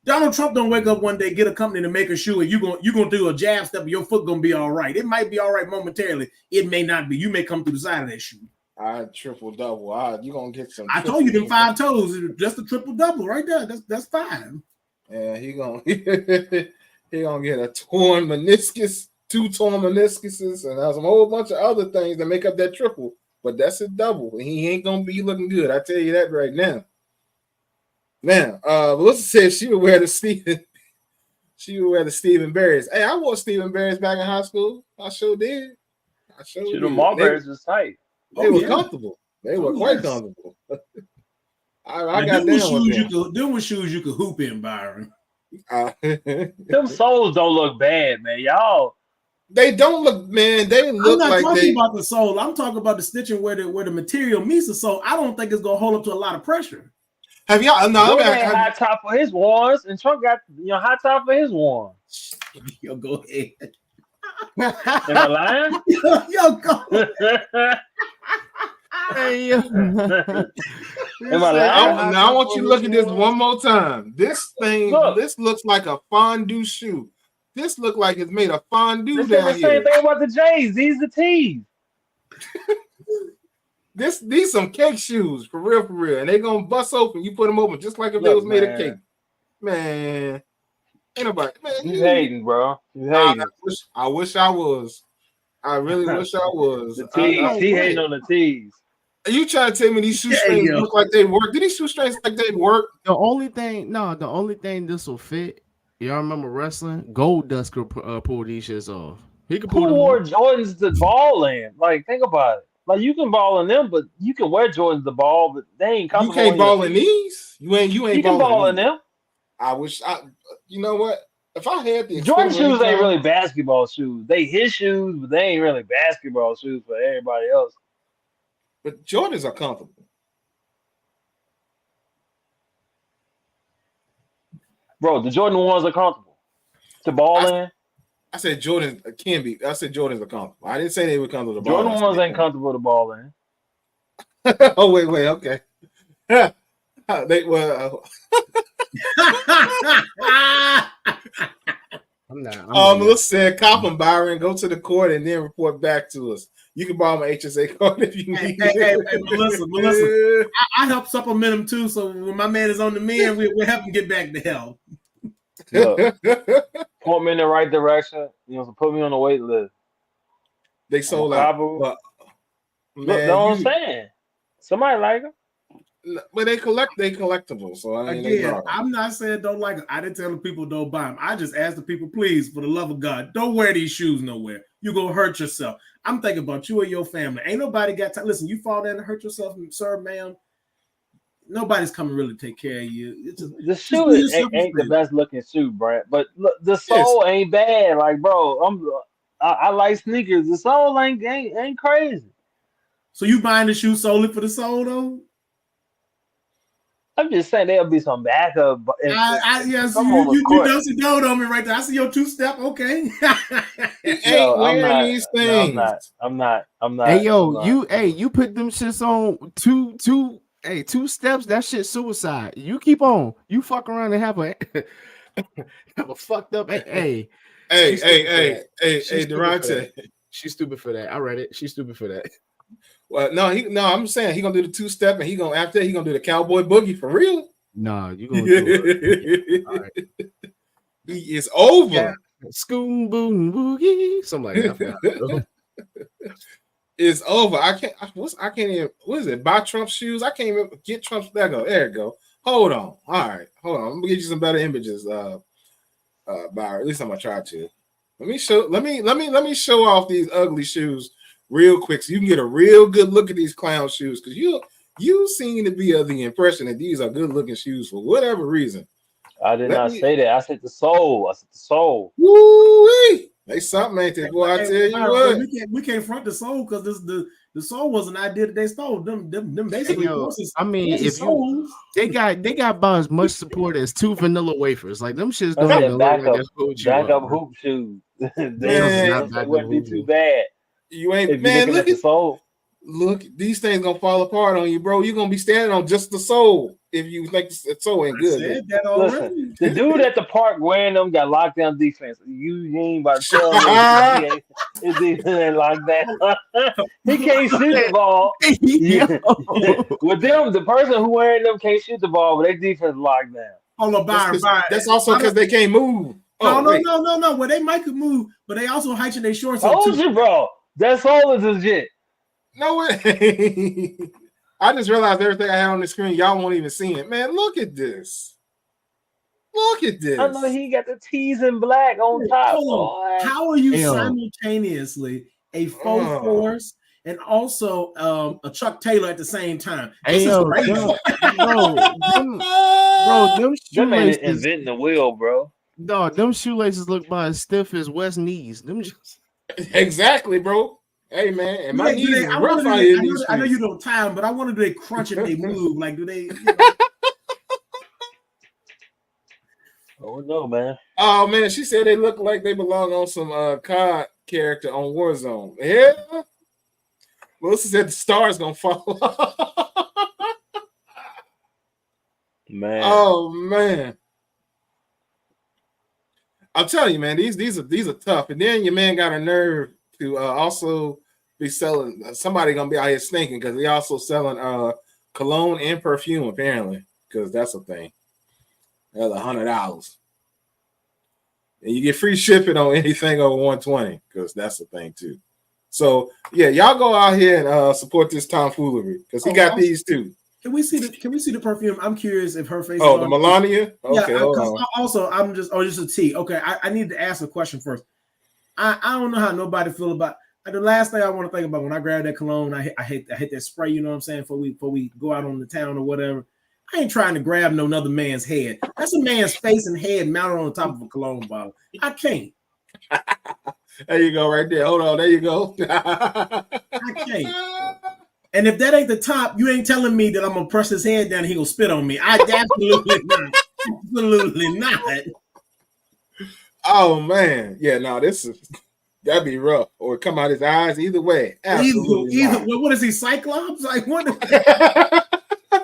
Donald Trump don't wake up one day, get a company to make a shoe, and you're gonna do a jab step, and your foot gonna be all right. It might be all right momentarily. It may not be. You may come through the side of that shoe. I triple double. You gonna get some. I told you them 5 toes, just a triple double right there. That's 5. Yeah, he gonna he gonna get a torn meniscus, 2 torn meniscuses, and there's a whole bunch of other things that make up that triple. But that's a double. He ain't gonna be looking good. I tell you that right now. Now, Melissa said she would wear the Stephen Barrys. Hey, I wore Stephen Barrys back in high school. I sure did. The Marlberries was tight. They were comfortable. They were quite comfortable. I got down with them. Them were shoes you could hoop in, Byron. Them soles don't look bad, man. Y'all. They don't look, man. They look like I'm not talking about the sole. I'm talking about the stitching where the material meets the sole. I don't think it's gonna hold up to a lot of pressure. Have y'all? No, high top for his ones, and Trump got high top for his ones. Yo, go ahead. Am I lying? Yo, go. Hey, Am I lying? Now I want you to look at this one more time. This this looks like a fondue shoe. This look like it's made of fondue down the here. same thing about the J's. These the T's. These some cake shoes for real, and they gonna bust open. You put them open just like if they was made of cake. Man, ain't nobody. Man, you hating, bro. You hating. I wish I was. I really wish I was. The T's. He hating on the T's. Are you trying to tell me these shoestrings look like they work? Did these shoestrings like they work? The only thing this will fit. Y'all remember wrestling? Gold Dust could pull these shits off. He could pull them. Who wore Jordans to ball in? Like, think about it. Like, you can ball in them, but you can wear Jordans to ball, but they ain't comfortable. You can't ball in these. You ain't. You can ball in them. I wish. You know what? If I had the Jordan shoes ain't really basketball shoes. They his shoes, but they ain't really basketball shoes for everybody else. But Jordans are comfortable. Bro, the Jordan ones are comfortable to ball in. I said Jordans can be. I said Jordans are comfortable. I didn't say they were comfortable to ball. Jordan ones ain't comfortable to ball in. Oh wait, okay. They were. Melissa said, "Cop them, Byron. Go to the court and then report back to us. You can borrow my HSA card if you need it." Hey, Melissa, I help supplement him too. So when my man is on the mend, we'll help him get back to health. Look, point me in the right direction. So put me on the wait list. they sold out. But Look, man, know what I'm saying? Somebody like them. but they collectibles. So I mean, again, I'm not saying don't like them. I didn't tell the people don't buy them. I just asked the people, please, for the love of God, don't wear these shoes nowhere. You're gonna hurt yourself. I'm thinking about you and your family. Ain't nobody got time. Listen, you fall down and hurt yourself, sir, ma'am. Nobody's coming to really take care of you. The shoe ain't the best looking shoe, Brent. But look, the sole ain't bad. Like, bro, I like sneakers. The sole ain't crazy. So you buying the shoe solely for the sole, though? I'm just saying there'll be some backup. Yes, you done some dough on me right there. I see your 2-step. Okay. Ain't wearing these things. No, I'm not. Hey, yo, you put them shits on two steps. That shit suicide. You keep on. You fuck around and have a fucked up. Hey, Durante. She's stupid for that. I read it. She's stupid for that. Well, no, I'm saying he gonna do the 2-step, and he gonna do the cowboy boogie for real. Nah, you gonna do it. All right. He is over. Yeah. Scoon boom boogie, something like that. It's over. I can't even. What is it? Buy Trump shoes. I can't even get Trump's. There you go. Hold on. All right. Hold on. I'm gonna get you some better images. Byron. At least I'm gonna try to. Let me show off these ugly shoes real quick, so you can get a real good look at these clown shoes. Because you seem to be of the impression that these are good looking shoes for whatever reason. I did not say that. I said the soul. Woo-wee. They something, ain't they? Boy, I tell you what. We can't front the soul because the soul was an idea that they stole. Them basically. I mean, if they got about as much support as 2 vanilla wafers. Like them shits don't even look like back up hoop shoes. They wouldn't be too bad. You ain't, man. Look at the soul. Look, these things gonna fall apart on you, bro. You're gonna be standing on just the sole if you think the sole ain't good. Listen, the dude at the park wearing them got lockdown defense. You ain't about to tell me his defense ain't locked down. He can't shoot the ball. With them, the person who wearing them can't shoot the ball, but their defense locked down. Hold on, Byron. That's also because they can't move. No. Well, they might could move, but they also heighten their shorts up too. Bro. That's all is legit. No way. I just realized everything I had on the screen. Y'all won't even see it. Man, look at this. Look at this. I know he got the T's in black on top. Boy. How are you simultaneoly a faux force and also a Chuck Taylor at the same time? This is crazy. Bro, them shoelaces inventing the wheel, bro. No, them shoelaces look about as stiff as West knees. Them just exactly, bro. Hey man, and my knees are rough out here. I know you don't tie them, but I wonder do they crunch and they move? Like, do they? Oh no, man. Oh man, she said they look like they belong on some COD character on Warzone. Yeah. Melissa said the star's gonna fall. Man. Oh man. I'm telling you, man, these are tough. And then your man got a nerve to also be selling. Somebody gonna be out here stinking because they also selling cologne and perfume apparently, because that's a thing. That's $100, and you get free shipping on anything over 120 because that's a thing too. So yeah, y'all go out here and support this tomfoolery because he got these too. Can we see the perfume? I'm curious if her face. Oh, the Melania. Okay, hold on. Also, I'm just a T. Okay, I need to ask a question first. I don't know how nobody feel about. The last thing I want to think about when I grab that cologne, I hit that spray. You know what I'm saying? Before we go out on the town or whatever. I ain't trying to grab no other man's head. That's a man's face and head mounted on the top of a cologne bottle. I can't. There you go, right there. Hold on, there you go. I can't. And if that ain't the top, you ain't telling me that I'm gonna press his head down and he gonna spit on me. I absolutely not. Absolutely not. Oh man, yeah. No, that'd be rough, or come out his eyes. Either way, either. Well, what is he, Cyclops? Like what?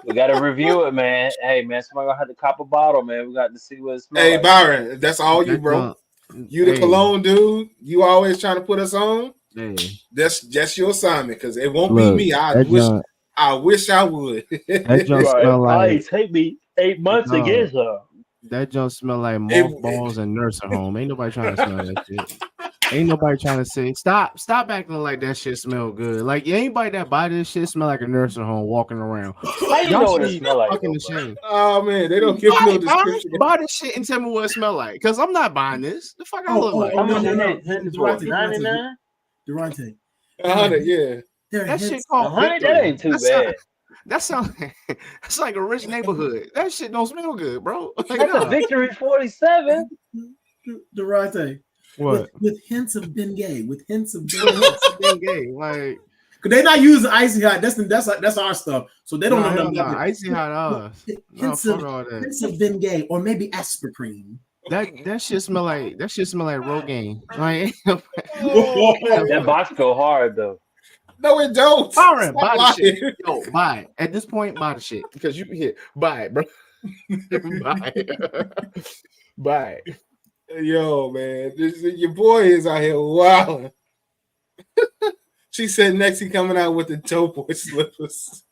We gotta review it, man. Hey, man, somebody gonna have to cop a bottle, man. We got to see what it smells. Hey, Byron, that's all you, bro. You the cologne dude. You always trying to put us on. Hey. That's your assignment because it won't be me. I wish I would. That junk smell like. Take me 8 months to get her. That junk smell like mothballs and nursing home. Ain't nobody trying to smell that shit. Ain't nobody trying to say stop acting like that shit smell good. Like anybody that buy this shit smell like a nursing home walking around. How you Y'all know what should it be smell like? fucking Though, ashamed. Oh man, they don't give no description. Buy this shit and tell me what it smell like. Cause I'm not buying this. The fuck I look like. How much no. it hit for? 99? Durante. 100, yeah. That shit called 100? That ain't too bad. That sounds that's like a rich neighborhood. That shit don't smell good, bro. Like, That's a Victory 47. Durante. What? With hints of Bengay. With hints of Bengay. Like, cause they not using icy hot. That's our stuff. So they don't know nothing about it. icy hot us. Hints of Bengay or maybe Aspercream. That shit smell like Rogaine. Like, That box go hard though. No, it don't. Byron, buy the shit. Yo, buy it. At this point, buy the shit because you can hit. Buy it, bro. Buy it. Buy it. Yo, man, your boy is out here wilding. She said next he coming out with the toe boy slippers.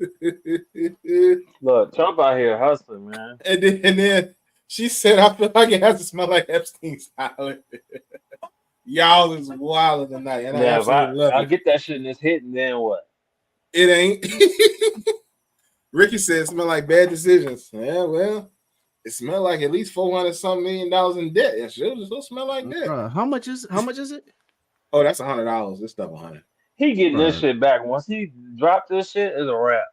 Look, Trump out here hustling, man. And then she said, I feel like it has to smell like Epstein's Island. Y'all is wild tonight. And yeah, I absolutely love I it. get that shit and it's hitting, then what? It ain't. Ricky said it smell like bad decisions. Yeah, well, it smelled like at least $400-something million in debt. It should smell like that. How much is it? Oh, that's $100. This stuff $100. He getting this shit back. Once he dropped this shit, it's a wrap.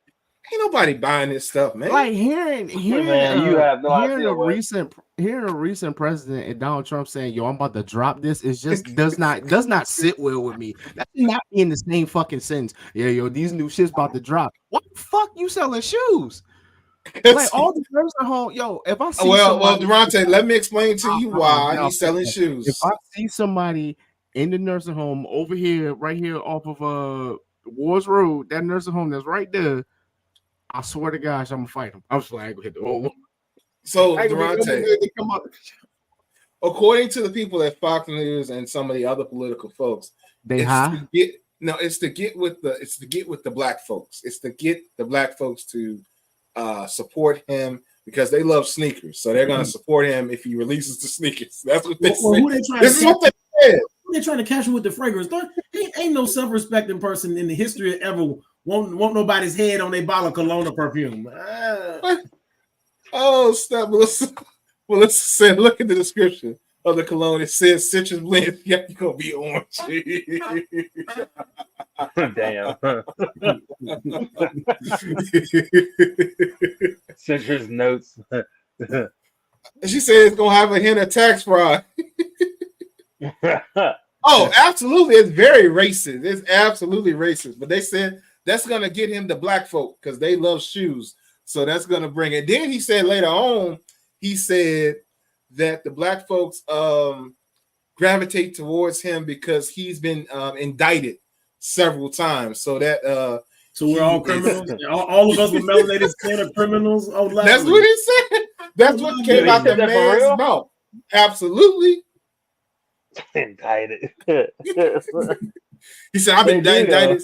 Ain't nobody buying this stuff, man. Like hearing man, you have no idea. Hearing a recent president and Donald Trump saying, "Yo, I'm about to drop this," is just does not sit well with me. That should not be in the same fucking sentence. Yeah, yo, these new shit's about to drop. What the fuck you selling shoes? Like all the nursing home, yo. If I see well, Durante, let me explain to you why he's selling shoes. If I see somebody in the nursing home over here, right here off of Wars Road, that nursing home that's right there, I swear to gosh, I'm gonna fight him. I'm just like, hit the whole. So Durante, according to the people at Fox News and some of the other political folks, it's to get with the black folks. It's to get the black folks to support him because they love sneakers. So they're gonna support him if he releases the sneakers. That's what they say. This is what they said. They're trying to catch him with the fragrance. Ain't no self-respecting person in the history of ever want nobody's head on a bottle of cologne or perfume. Oh, stop. Well, let's say, look at the description of the cologne. It says citrus blend. Yeah, you're going to be orange. Damn. Citrus notes. She said it's going to have a hint of tax fraud. Oh, absolutely. It's very racist. It's absolutely racist. But they said that's going to get him to black folk because they love shoes. So that's going to bring it. Then he said later on, he said that the black folks gravitate towards him because he's been indicted several times. So that so we're all criminals. All of us with melanated skin are criminals. Oh, that's what he said. That's what came out the man's mouth. Absolutely. Indicted. He said, "I've been indicted."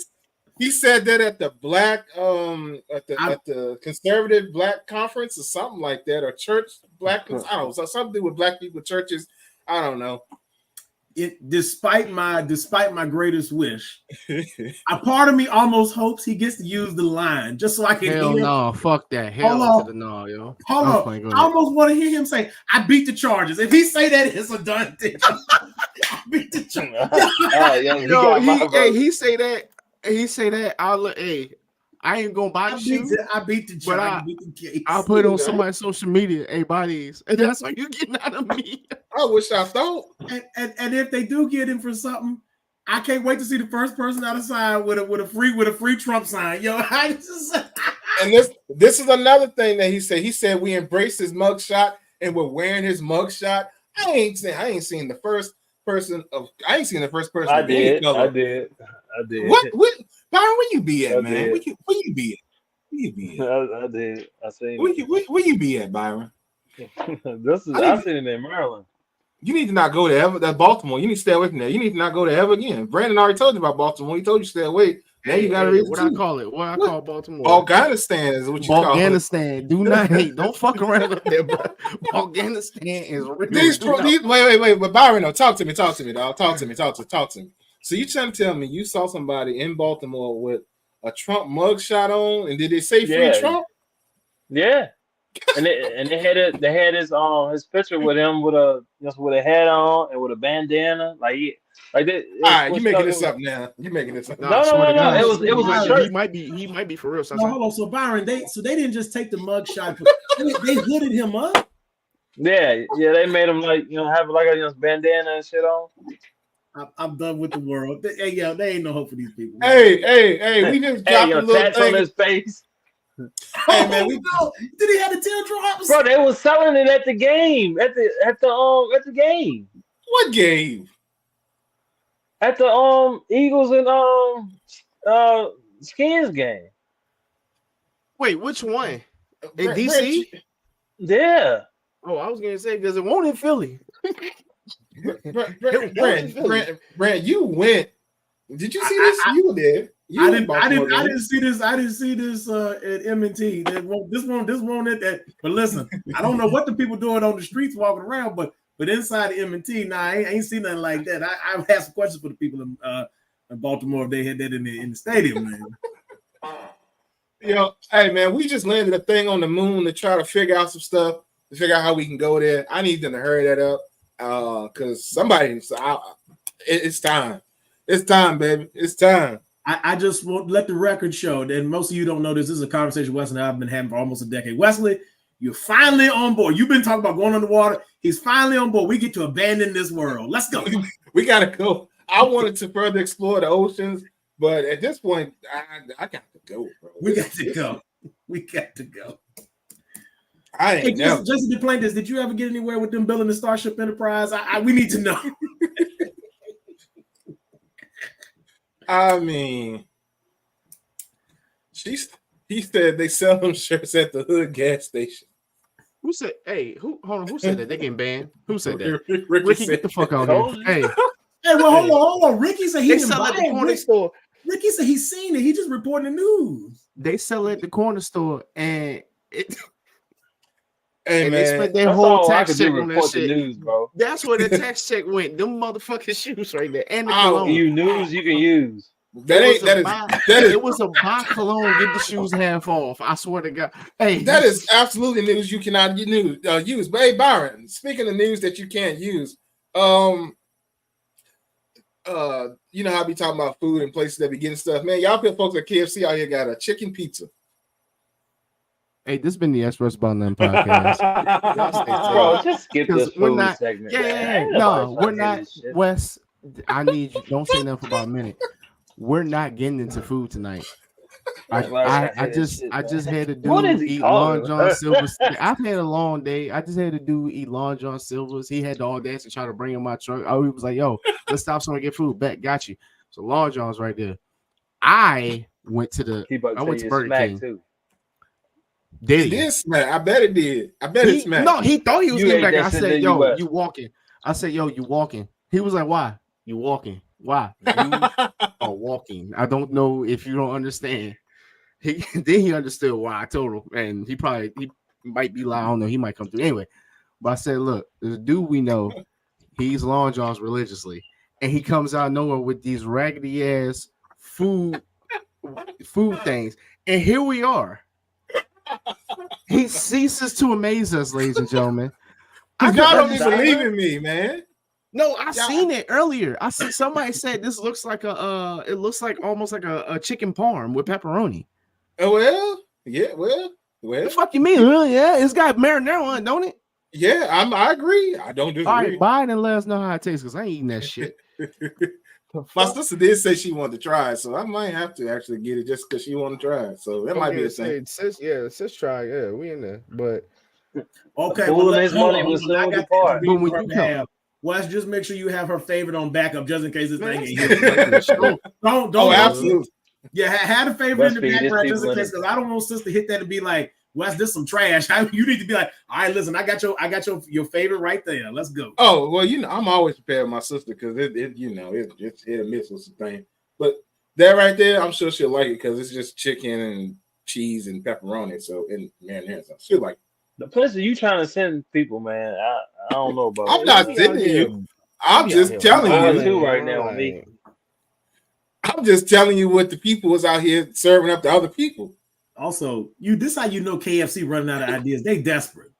He said that at the black at the conservative black conference or something like that, or church black. I don't know, something with black people churches. I don't know. Despite my greatest wish, a part of me almost hopes he gets to use the line just so I can hear. No, fuck that. Hell to the no, yo. Hold on. I almost want to hear him say, "I beat the charges." If he say that, it's a done thing. I beat the charges. He say that. He say that. I ain't gonna buy the shoes. I beat the charge. I'll put it on somebody's social media. Hey, buy these, and that's what you getting out of me. I wish I thought. And if they do get him for something, I can't wait to see the first person out of sign with a free Trump sign. Yo, and this is another thing that he said. He said we embrace his mugshot and we're wearing his mugshot. I ain't seen the first person. I I did. What? Byron, where you be at, man? Where you be at? I did. I seen. Where you be at, Byron? I seen it in Maryland. You need to not go there ever. That's Baltimore. You need to stay away from there. You need to not go there ever again. Brandon already told you about Baltimore. He told you to stay away. Now you got to read what I call it. What I call Baltimore. Afghanistan is what you call it. Afghanistan. Do not hate. Don't fuck around up there, bro. Afghanistan is real. Wait. But Byron, no, talk to me, dog. Talk to me. So you trying to tell me you saw somebody in Baltimore with a Trump mugshot on, and did they say free Trump? Yeah. And they had his picture with him with a hat on and with a bandana, all right, you making this up now. You making this up? No. It was a shirt. He might be for real. No, hold on. So Byron, they didn't just take the mug shot. They hooded him up. Yeah. They made him have a bandana and shit on. I'm done with the world. Hey, they ain't no hope for these people. Hey, we just dropped a little tats thing on his face. Hey man, did he have the teardrops? Bro, they was selling it at the game. At the game. What game? At the Eagles and Skins game. Wait, which one? In DC? Yeah. Oh, I was gonna say because it won't in Philly. Brand, you went. Did you see this? You were there. I didn't see this. I didn't see this at M&T. This won't at that. But listen, I don't know what the people doing on the streets walking around, but inside the M&T, I ain't seen nothing like that. I've had some questions for the people in Baltimore if they had that in the stadium, man. Hey man, we just landed a thing on the moon to try to figure out some stuff, to figure out how we can go there. I need them to hurry that up, because it's time. It's time, baby. It's time. I just want to let the record show that most of you don't know this. This is a conversation Wesley and I have been having for almost a decade. Wesley, you're finally on board. You've been talking about going underwater. He's finally on board. We get to abandon this world. Let's go. We got to go. I wanted to further explore the oceans, but at this point, I got to go, bro. We got to go. We got to go. I ain't never. Just to plain this, did you ever get anywhere with them building the Starship Enterprise? We need to know. I mean, he said they sell them shirts at the Hood gas station. Who said? Hey, hold on. Who said that? They getting banned. Who said that? Ricky said, get the fuck out of here. Hey, hold on. Ricky said he didn't sell buy at the corner store. Ricky said he's seen it. He just reporting the news. They sell it at the corner store, and Hey, they spent their That's whole all I tax could check do, on that report the shit. news, bro. That's where the tax check went. Them motherfucking shoes right there, and the Oh, cologne. You news you can use. It was a buy cologne, get the shoes half off. I swear to God. Hey, that is absolutely news you cannot use. But hey, Byron, speaking of news that you can't use, you know how I be talking about food and places that be getting stuff. Man, y'all put folks at KFC out here got a chicken pizza. Hey, this has been the Express About None podcast. Bro, just skip this food segment. Yeah. No, we're not. Wes, I need you. Don't say nothing for about a minute. We're not getting into food tonight. I just had to eat Long John Silver's. I've had a long day. I just had to eat Long John Silver's. He had the audacity to try to bring in my truck. I was like, yo, let's stop somewhere and get food. Bet, got you. So Long John's right there. I went to Burger King. Too. It did smack. I bet it did. I bet it smacked. No, he thought he was getting back. I said, yo, you walking. I said, yo, you walking. He was like, why? You walking. Why? You are walking. I don't know if you don't understand. He understood why I told him. And he might be lying. I don't know. He might come through. Anyway, but I said, look, the dude we know, he's Long John's religiously. And he comes out of nowhere with these raggedy ass food things. And here we are. He ceases to amaze us, ladies and gentlemen. Y'all don't even believe in me, man. No, I seen it earlier. I see somebody said this looks like it looks like almost like a chicken parm with pepperoni. Oh well, yeah, well. The fuck you mean? Yeah, it's got marinara on it, don't it? Yeah, I agree. I don't disagree. All right, buy it and let us know how it tastes because I ain't eating that shit. My sister did say she wanted to try it, so I might have to actually get it just because she wanted to try it. So that might be a thing. Sis try. Yeah, we in there, but okay. Wes, just make sure you have her favorite on backup just in case this thing ain't here. Don't. Oh, absolutely. Yeah, had a favorite in the background just in case, because I don't want sis to hit that and be like, Wes, this some trash. You need to be like, all right, listen, I got your favorite right there. Let's go. Oh well, I'm always prepared with my sister because it it's hit or miss with some things. But that right there, I'm sure she'll like it because it's just chicken and cheese and pepperoni. So and marinara, so she'll like it. The places you trying to send people, man, I don't know about I'm that. not You be out sending here. you. I'm You be out just here telling Mine you. too wilding, right yo, now with me. like, I'm just telling you what the people was out here serving up to other people. Also, this how you know KFC running out of ideas. They desperate.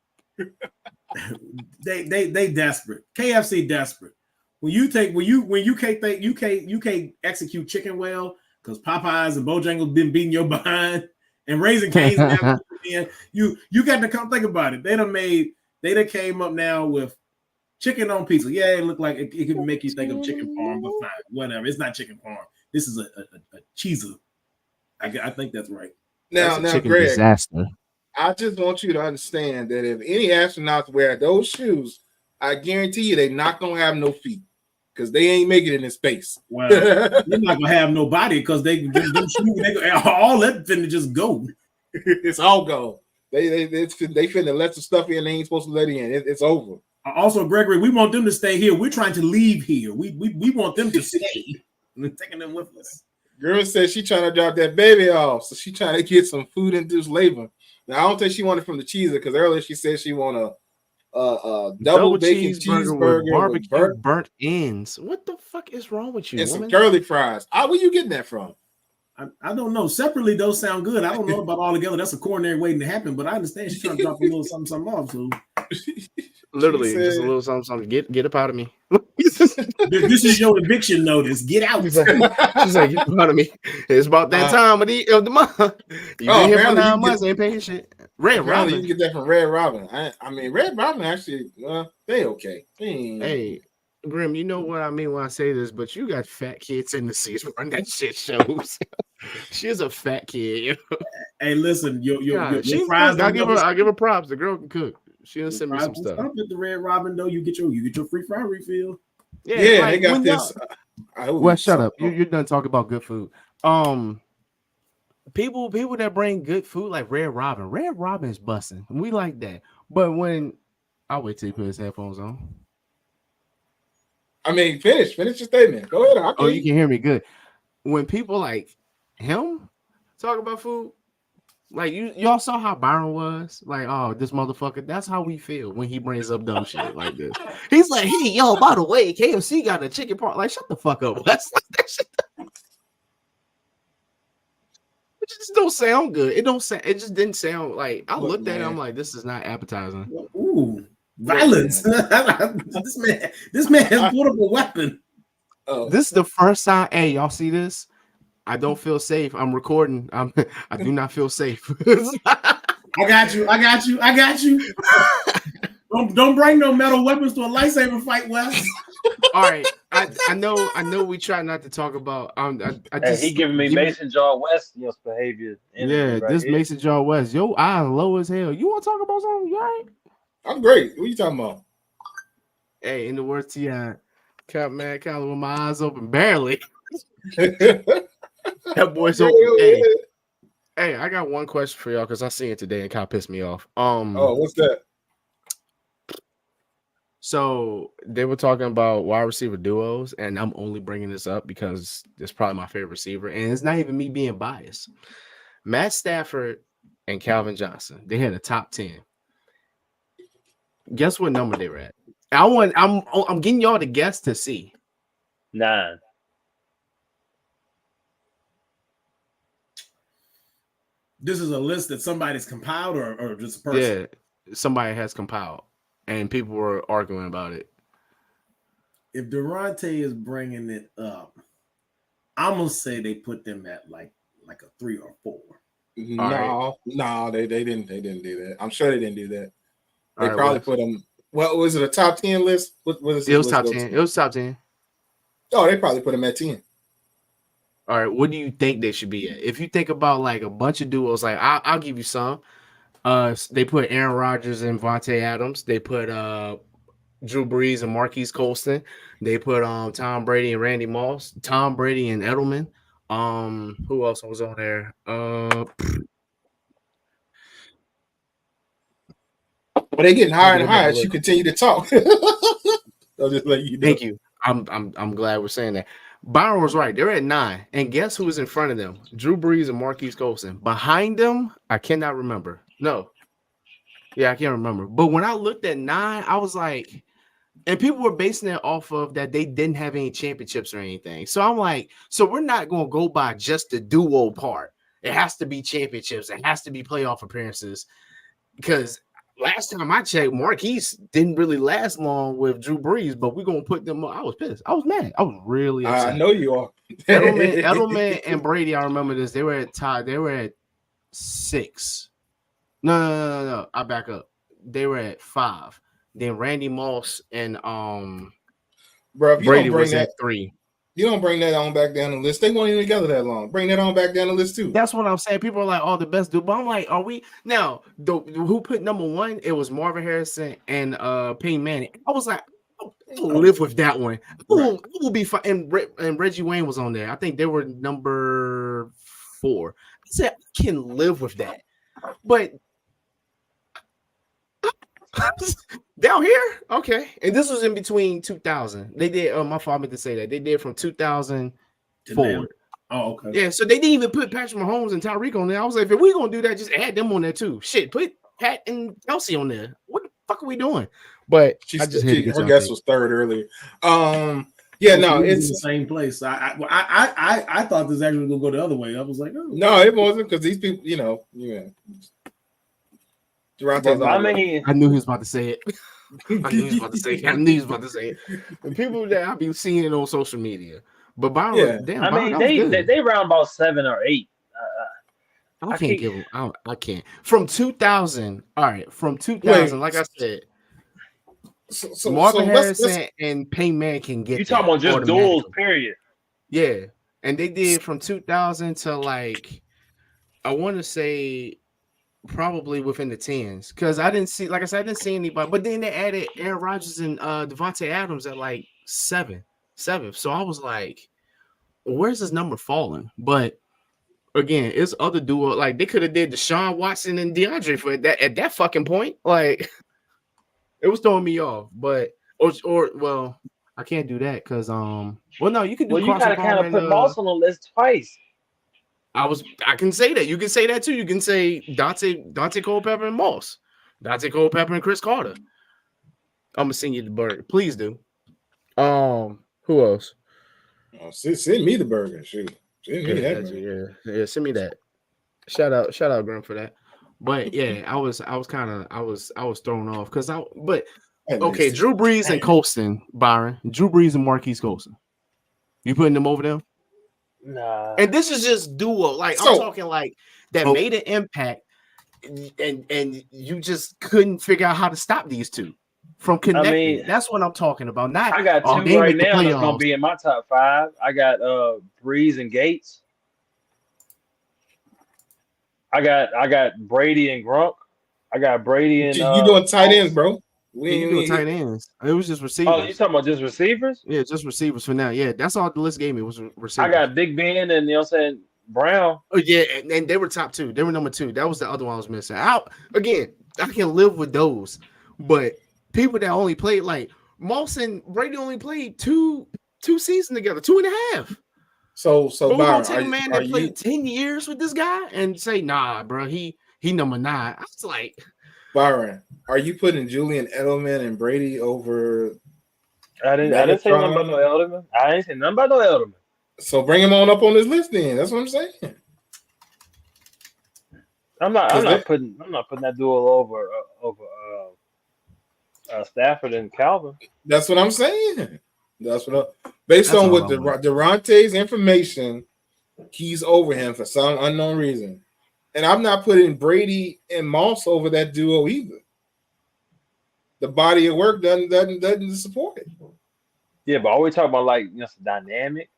they desperate. KFC desperate. When you can't execute chicken well because Popeyes and Bojangles been beating your behind and Raising Cane's never in. You got to come think about it. They done came up now with chicken on pizza. Yeah, it looked like it could make you think of chicken parm, but fine, whatever. It's not chicken parm. This is a cheeser. I think that's right. Now, chicken Greg, disaster. I just want you to understand that if any astronauts wear those shoes, I guarantee you they're not gonna have no feet because they ain't making it in space. Well, they're not gonna have nobody because they all that finna just go. It's all gone. They finna let some stuff in they ain't supposed to let in. It's over. Also, Gregory, we want them to stay here. We're trying to leave here. We want them to stay. We're taking them with us. Girl said she trying to drop that baby off, so she trying to get some food-induced labor. Now I don't think she wanted from the cheeser because earlier she said she want a double bacon cheeseburger with barbecue burnt ends. What the fuck is wrong with you, and woman? some curly fries. Where you getting that from? I don't know. Separately, those sound good. I don't know about all together. That's a coronary waiting to happen, but I understand she's trying to drop a little something off. So Literally, said, just a little something. Get up out of me. this is your eviction notice. Get out. she's like, get out of me. It's about that time of the month. You been here for 9 months, ain't paying shit. Red Robin. You can get that from Red Robin. I mean, Red Robin actually, they okay. Hey, Grim, you know what I mean when I say this, but you got fat kids in the seats run that shit shows. She's a fat kid. Hey, listen, your fries. I give her props. The girl can cook. She'll send me some stuff. Stop at the Red Robin though. You get your free fry refill. Yeah, like, they got this. Well, shut up. You're done talking about good food. People that bring good food like Red Robin is busting. We like that. But when I'll wait till he put his headphones on. I mean, finish your statement. Go ahead. Oh, you can hear me good. When people like him talk about food, like y'all saw how Byron was, like, oh, this motherfucker. That's how we feel when he brings up dumb shit like this. He's like, hey, yo, by the way, KFC got a chicken part. Like, shut the fuck up. That's like that shit. It just don't sound good. It just didn't sound like. I looked at it. I'm like, this is not appetizing. Ooh, violence. this man has portable weapon. This is the first time. Hey, y'all see this? I don't feel safe. I'm recording. I do not feel safe. I got you. Don't bring no metal weapons to a lightsaber fight, Wes. All right. I know we try not to talk about he giving me Mason Jar West behavior. Yeah, this here. Mason Jar West. Yo, eyes low as hell. You want to talk about something? You all right? I'm great. What are you talking about? Hey, in the words T.I. Mad Cali with my eyes open, barely. That boy's open. Hey, I got one question for y'all because I seen it today and kind of pissed me off. What's that? So they were talking about wide receiver duos, and I'm only bringing this up because it's probably my favorite receiver, and it's not even me being biased. Matt Stafford and Calvin Johnson, they had a top 10. Guess what number they were at? I'm getting y'all to guess to see. 9. This is a list that somebody's compiled or just a person? Yeah, somebody has compiled, and people were arguing about it. If Durante is bringing it up, I'm gonna say they put them at like a 3 or 4. No, they didn't do that. I'm sure they didn't do that. They All probably put them. Well, was it a top 10 list? What is it? Was top 10. It was top 10. Oh, they probably put them at 10. All right, what do you think they should be at? If you think about like a bunch of duos, like I'll give you some. They put Aaron Rodgers and Vontae Adams. They put Drew Brees and Marquise Colston. They put Tom Brady and Randy Moss. Tom Brady and Edelman. Who else was on there? But they getting higher and Get a bit higher as you continue to talk. I'll just let you know. Thank you. I'm glad we're saying that. Byron was right. They're at 9. And guess who was in front of them? Drew Brees and Marquise Colston. Behind them, I cannot remember. No. Yeah, I can't remember. But when I looked at 9, I was like, and people were basing it off of that they didn't have any championships or anything. So I'm like, so we're not going to go by just the duo part. It has to be championships. It has to be playoff appearances. Because last time I checked, Marquise didn't really last long with Drew Brees, but we're going to put them up. I was pissed. I was mad. I was really upset. I know you are. Edelman and Brady, I remember this. They were at tie. They were at 6. No. I back up. They were at 5. Then Randy Moss and Bro, if you Brady don't bring was that, at 3. you don't bring that on back down the list. They weren't even together that long. Bring that on back down the list too. That's what I'm saying. People are like, "Oh, the best dude," but I'm like, "Are we now?" Who put number 1? It was Marvin Harrison and Peyton Manning. I was like, I'll live with that one. I will be fine. And Reggie Wayne was on there. I think they were number 4. I said I can live with that, but down here, okay. And this was in between 2000. They did. My father meant to say that they did from 2000 forward. Oh, okay. Yeah, so they didn't even put Patrick Mahomes and Tyreek on there. I was like, if we're gonna do that, just add them on there too. Shit, put Pat and Kelsey on there. What the fuck are we doing? But her guess was 3rd earlier. Yeah, no, it's in the same place. I thought this actually was gonna go the other way. I was like, oh. No, it wasn't because these people, yeah. I knew he was about to say it. I knew he was about to say it. The people that I be seeing on social media. But Byron, damn, I mean, they round about 7 or 8. I can't give them. I can't. From 2000, all right. From 2000, like I said, Marvin Harrison and Peyton Manning can get. You talking about just duels? Period. Yeah, and they did from 2000 to like, I want to say, probably within the 10s, because I didn't see, like I said, I didn't see anybody. But then they added Aaron Rodgers and Devontae Adams at like 7. So I was like, where's this number falling? But again, it's other duo. Like they could have did Deshaun Watson and DeAndre for that at that fucking point. Like it was throwing me off. But well, I can't do that because well no, you can do. Well, you gotta kind of put Moss on the list twice. I can say that. You can say that too. You can say Dante Culpepper and Moss, Dante Culpepper and Chris Carter. I'm gonna send you the bird. Please do. Who else? Oh, send me the burger. Shoot. Send me that. Yeah, send me that. Shout out, Grim, for that. But yeah, I was thrown off because okay, Drew Brees and Colston, Byron. Drew Brees and Marquise Colston. You putting them over them? Nah. And this is just duo. Like I'm talking like that made an impact, and you just couldn't figure out how to stop these two from connecting. I mean, that's what I'm talking about. Not I got 2 right now that's gonna be in my top 5. I got Brees and Gates. I got Brady and Gronk. I got Brady and you doing tight ends, bro. We ain't doing tight ends. It was just receivers. Oh, you talking about just receivers? Yeah, just receivers for now. Yeah, that's all the list gave me was receivers. I got Big Ben and saying Brown. Oh yeah, and they were top 2. They were number 2. That was the other one I was missing. I can live with those, but people that only played like Moss and Brady only played two seasons together, 2.5. So we're gonna take a man that played 10 years with this guy and say, nah, bro, he number 9. I was like, Byron, are you putting Julian Edelman and Brady over? I didn't say nothing about no Edelman. I didn't say nothing about no Edelman. So bring him on up on this list then. That's what I'm saying. I'm not putting that duel over Stafford and Calvin. That's what I'm saying. Based on what Durante's information, he's over him for some unknown reason. And I'm not putting Brady and Moss over that duo either. The body of work doesn't support it. Yeah, but are we talking about like dynamic?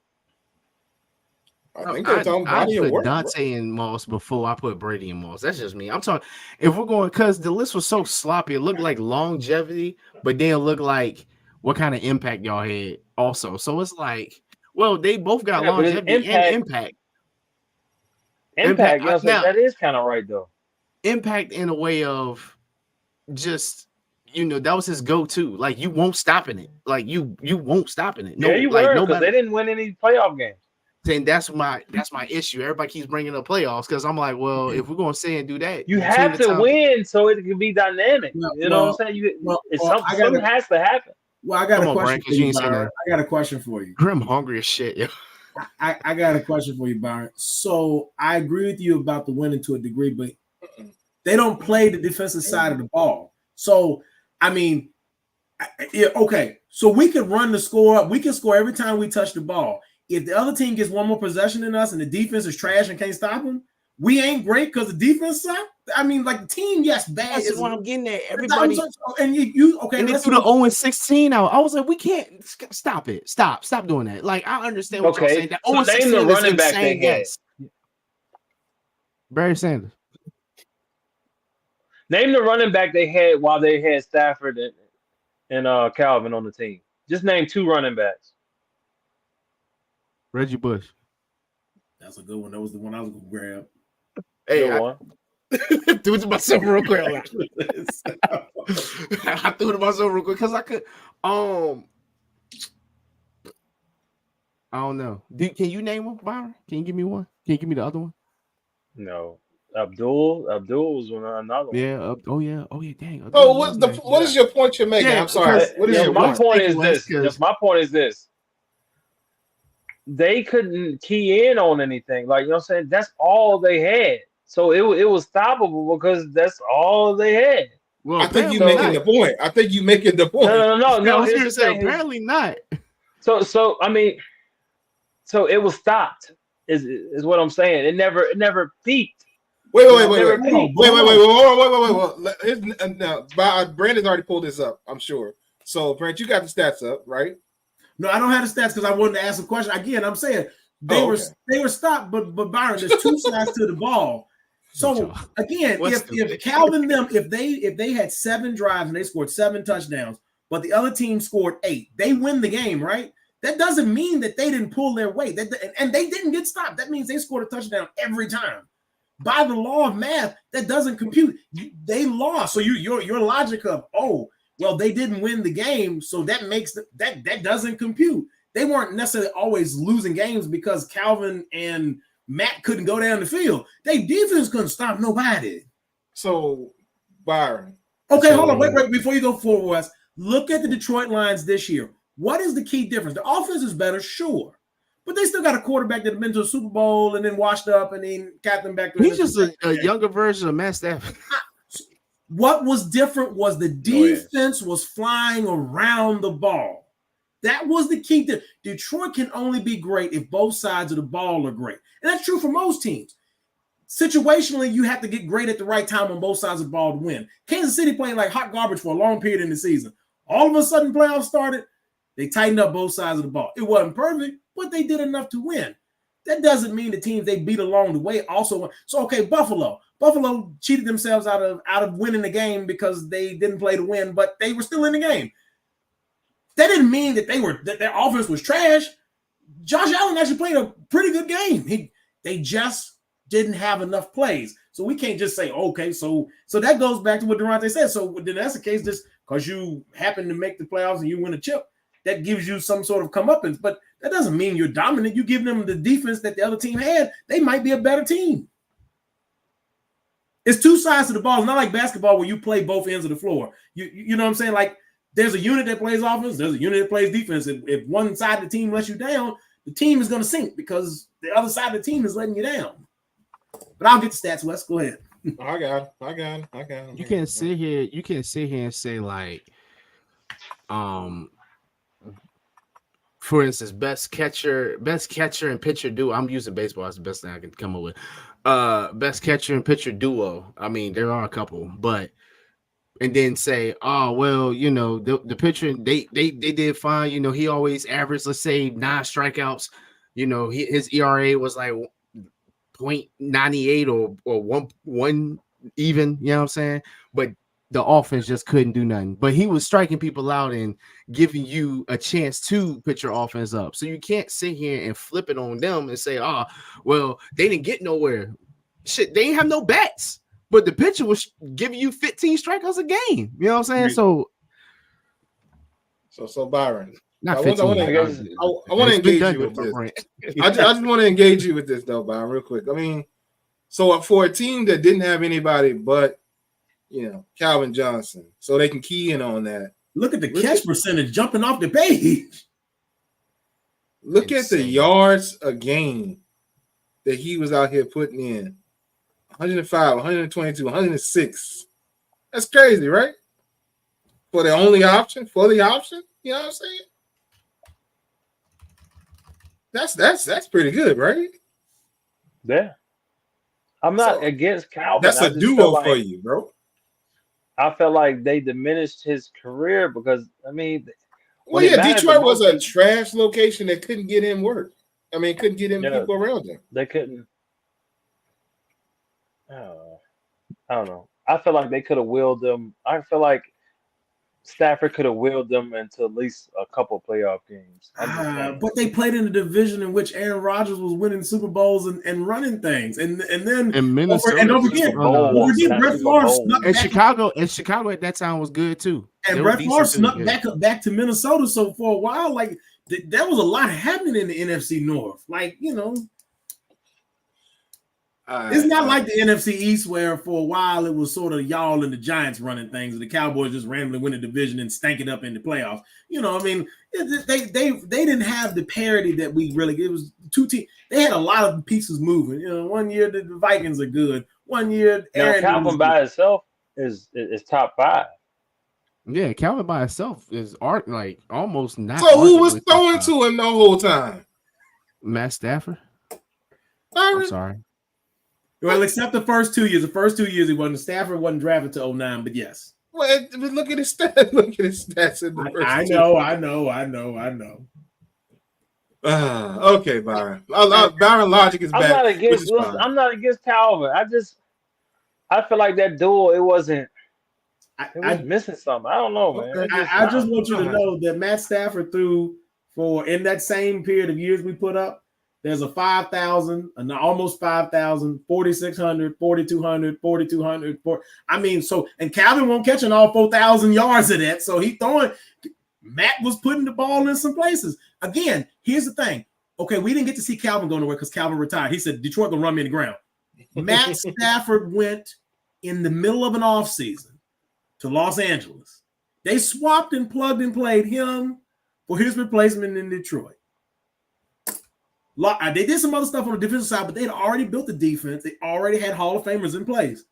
I think they're talking body of work. Dante and Moss before I put Brady and Moss. That's just me. I'm talking if we're going because the list was so sloppy. It looked like longevity, but then it looked like what kind of impact y'all had also. So it's like, well, they both got longevity and impact. Impact, that is kind of right though. Impact in a way of just that was his go-to. Like you won't stop in it. Like you won't stop in it. No, Yeah, you like were no because matter. they didn't win any playoff games. Then that's my issue. Everybody keeps bringing up playoffs because I'm like, well, if we're gonna say and do that, You between have the to times- win so it can be dynamic. Well, You know what I'm saying? Something has to happen. Well, I got Come a on, question Brian, for 'cause you you, ain't saying Byron. that. I got a question for you. I'm hungry as shit. Yeah. I got a question for you, Byron. So I agree with you about the winning to a degree, but they don't play the defensive side of the ball. So, I mean, okay. So we can run the score up. We can score every time we touch the ball. If the other team gets one more possession than us and the defense is trash and can't stop them, we ain't great because the defense suck. I mean, like the team, yes, bad. That's what I'm getting at. Everybody. And you okay? And they threw the 0-16 out. I was like, we can't stop it. Stop doing that. Like, I understand what y'all saying. That so name the 0-16 is running back they insane. had. Yes. Barry Sanders. Name the running back they had while they had Stafford and Calvin on the team. Just name 2 running backs. Reggie Bush. That's a good one. That was the one I was gonna grab. Hey, Good one. threw it to myself real quick. I threw it to myself real quick because I could. I don't know. Can you name one, Byron? Can you give me one? Can you give me the other one? No. Abdul was another one. Yeah. Oh yeah. Dang. Oh, what is your point you're making? Yeah, I'm sorry. because- What is your my point? point Thank is you, this. Wes, Just my point is this. They couldn't key in on anything. Like, you know what I'm saying? That's all they had. So it was stoppable because that's all they had. Well, I think you apparently making not. the point. I think you making the point. No. I was here's going to the say thing. apparently not. So I mean, so it was stopped. Is what I'm saying. It never peaked. Wait. Never peaked. Wait. Now, Brandon's already pulled this up, I'm sure. So, Brent, you got the stats up, right? No, I don't have the stats because I wanted to ask a question. Again, I'm saying they were stopped, but Byron, there's 2 sides to the ball. So again, if Calvin them, if they had 7 drives and they scored 7 touchdowns, but the other team scored 8, they win the game, right? That doesn't mean that they didn't pull their weight. And they didn't get stopped. That means they scored a touchdown every time. By the law of math, that doesn't compute. They lost. So your logic of, well, they didn't win the game, so that makes that doesn't compute. They weren't necessarily always losing games because Calvin and Matt couldn't go down the field. They defense couldn't stop nobody. So, Byron. Okay, hold on. Wait. Before you go forward, Wes, look at the Detroit Lions this year. What is the key difference? The offense is better, sure. But they still got a quarterback that had been to a Super Bowl and then washed up and then got them back to He's just a younger version of Matt Stafford. What was different was the defense was flying around the ball. That was the key. Detroit can only be great if both sides of the ball are great. And that's true for most teams. Situationally, you have to get great at the right time on both sides of the ball to win. Kansas City playing like hot garbage for a long period in the season. All of a sudden, playoffs started. They tightened up both sides of the ball. It wasn't perfect, but they did enough to win. That doesn't mean the teams they beat along the way also won. So, okay, Buffalo cheated themselves out of winning the game because they didn't play to win, but they were still in the game. That didn't mean that their offense was trash. Josh Allen actually played a pretty good game. They just didn't have enough plays. So we can't just say, okay, so that goes back to what Durante said. So then that's the case, just because you happen to make the playoffs and you win a chip, that gives you some sort of comeuppance. But that doesn't mean you're dominant. You give them the defense that the other team had, they might be a better team. It's 2 sides to the ball. It's not like basketball where you play both ends of the floor. You know what I'm saying? Like there's a unit that plays offense, there's a unit that plays defense. If one side of the team lets you down, the team is going to sink because the other side of the team is letting you down. But I'll get the stats, Wes. Go ahead. I got him. You can't sit here and say like, for instance, best catcher and pitcher duo. I'm using baseball as the best thing I can come up with. Best catcher and pitcher duo. I mean, there are a couple, but and then say, oh well, the pitcher they did fine. He always averaged, let's say, 9 strikeouts. His ERA was like 0.98 or 1 even. You know what I'm saying? But the offense just couldn't do nothing. But he was striking people out and giving you a chance to put your offense up. So you can't sit here and flip it on them and say, oh, well, they didn't get nowhere. Shit, they ain't have no bats. but the pitcher was giving you 15 strikeouts a game. You know what I'm saying? So Byron, Not I 15. want to engage you with this. I just want to engage you with this though, Byron, real quick. I mean, so for a team that didn't have anybody but Calvin Johnson, so they can key in on that. Look at the catch percentage jumping off the page. Look at the yards a game that he was out here putting in. 105, 122, 106. That's crazy, right? For the option. You know what I'm saying? That's pretty good, right? Yeah. I'm not against Calvin. That's a duo for you, bro. I felt like they diminished his career because, I mean, Detroit was a trash location that couldn't get him work. I mean, couldn't get him people around him. They couldn't. I don't know. I feel like they could have willed them. I feel like Stafford could have willed them into at least a couple playoff games. But they played in a division in which Aaron Rodgers was winning Super Bowls and running things, and then Minnesota, and don't forget Brett Favre snuck and back Chicago at that time was good too. And Brett Favre snuck back to Minnesota. So for a while, like there was a lot happening in the NFC North. Like it's not like the NFC East where for a while it was sort of y'all and the Giants running things and the Cowboys just randomly win the division and stank it up in the playoffs. I mean, they didn't have the parity that we really. It was two teams. They had a lot of pieces moving. One year the Vikings are good. One year Calvin by itself is top 5. Yeah, Calvin by itself is almost not. So who was throwing to him the whole time? Matt Stafford. Byron? I'm sorry. Well, except the first 2 years. The first 2 years, Stafford wasn't drafted to 09, but yes. Well, look at his stats. Look at his stats in the first. I know. Okay, Byron. Byron logic is back. I'm not against Calvin. I feel like that duel. It was missing something. I don't know, man. I just want you to know that Matt Stafford threw for in that same period of years we put up. There's a 5,000, an almost 5,000, 4,600, 4,200, 4,200. I mean, and Calvin won't catch all 4,000 yards of that. So he throwing. Matt was putting the ball in some places. Again, here's the thing. Okay, we didn't get to see Calvin go nowhere because Calvin retired. He said Detroit gonna run me in the ground. Matt Stafford went in the middle of an offseason to Los Angeles. They swapped and plugged and played him for his replacement in Detroit. They did some other stuff on the defensive side, but they had already built the defense. They already had Hall of Famers in place.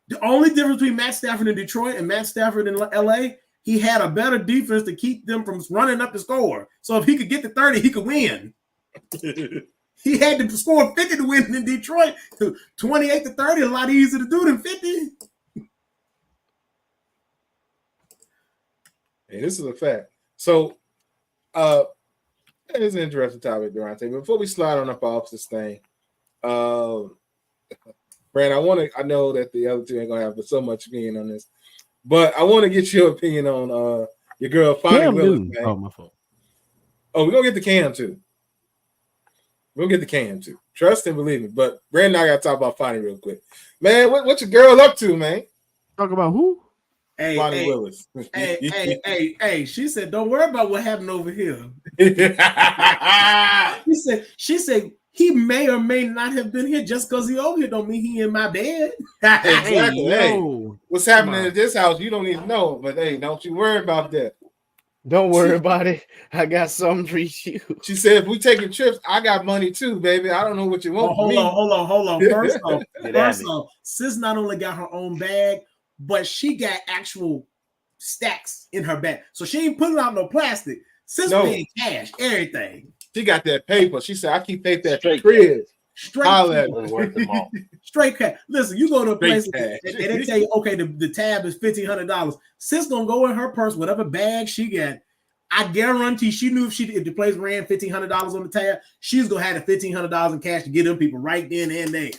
The only difference between Matt Stafford in Detroit and Matt Stafford in LA, he had a better defense to keep them from running up the score. So if he could get to 30, he could win. He had to score 50 to win in Detroit. 28 to 30, a lot easier to do than 50. Hey, this is a fact. So, it's an interesting topic, Durante. But before we slide on up off this thing, Brand, I know that the other two ain't gonna have so much opinion on this, but I want to get your opinion on your girl Fonnie Willis, man. Oh, my fault. Oh, we're gonna get the Cam too. Trust and believe me. But Brandon and I gotta talk about Fonnie real quick. Man, what your girl up to, man? Talk about who? Fonnie Willis. Hey, she said, don't worry about what happened over here. She said he may or may not have been here. Just because he over here don't mean he in my bed. Exactly. Hey, what's happening at this house? You don't even know. But hey, don't you worry about that. Don't worry about it. I got something for you. She said, if we taking trips, I got money too, baby. I don't know what you want. Hold on. First off, sis not only got her own bag, but she got actual stacks in her bag. So she ain't putting out no plastic. Sis paying cash, everything. She got that paper. She said, I keep paper at the crib. Straight cash. Listen, you go to a place and they tell you, okay, the tab is $1,500. Sis gonna go in her purse, whatever bag she got. I guarantee she knew if the place ran $1,500 on the tab, she's gonna have the $1,500 in cash to get them people right then and there.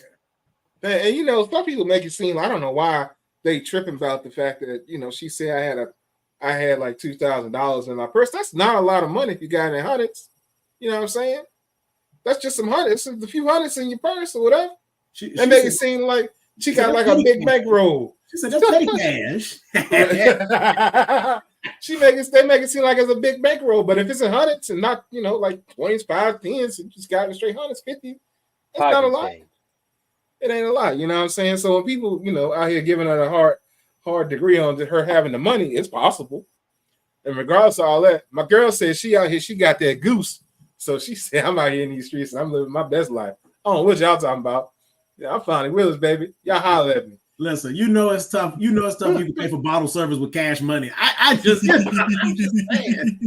And some people make it seem, I don't know why they tripping about the fact that she said I had like $2,000 in my purse. That's not a lot of money if you got in hundreds. You know what I'm saying? That's just some hundreds, a few hundreds in your purse or whatever. They make it seem like She got like a big bankroll. She said, "That's petty cash." They make it seem like it's a big bankroll, but if it's in hundreds and not, like 20s, 5s, 10s, and just got straight hundreds, 50, it's not a lot. It ain't a lot, you know what I'm saying? So when people, out here giving her a hard degree on her having the money, it's possible. And regardless of all that, my girl said she out here, she got that goose. So she said, I'm out here in these streets and I'm living my best life. I don't know what y'all talking about. Yeah, I'm finally Willis, baby. Y'all holler at me. Listen, it's tough. You can pay for bottle service with cash money. I'm just saying.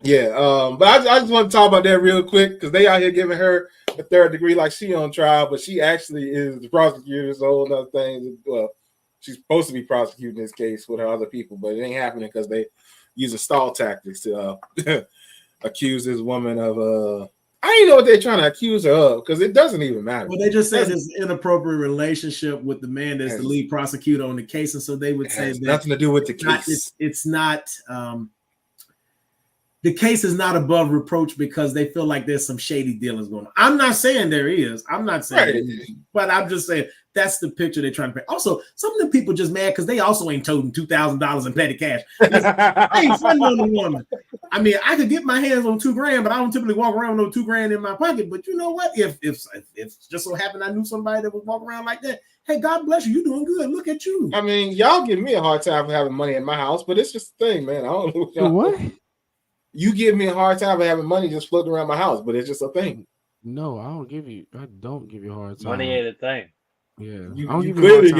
Yeah, but I just want to talk about that real quick because they out here giving her a third degree like she on trial, but she actually is the prosecutor. So whole other thing. Well, she's supposed to be prosecuting this case with her other people, but it ain't happening because they using stall tactics to accuse this woman of I don't know what they're trying to accuse her of because it doesn't even matter. Well, they just said it's inappropriate relationship with the man that's the lead prosecutor on the case, and so they would say that nothing to do with the case. It's not. The case is not above reproach because they feel like there's some shady dealings going on. I'm not saying there is. I'm not saying, but I'm just saying that's the picture they're trying to paint. Also, some of the people just mad because they also ain't toting $2,000 in petty cash. I ain't fronting on the woman. I mean, I could get my hands on $2,000, but I don't typically walk around with no $2,000 in my pocket. But you know what? If just so happened I knew somebody that would walk around like that, hey, God bless you. You're doing good. Look at you. I mean, y'all give me a hard time for having money in my house, but it's just a thing, man. I don't know what. You give me a hard time for having money just floating around my house, but it's just a thing. No, I don't give you a hard time. Money ain't a thing. Yeah, you clearly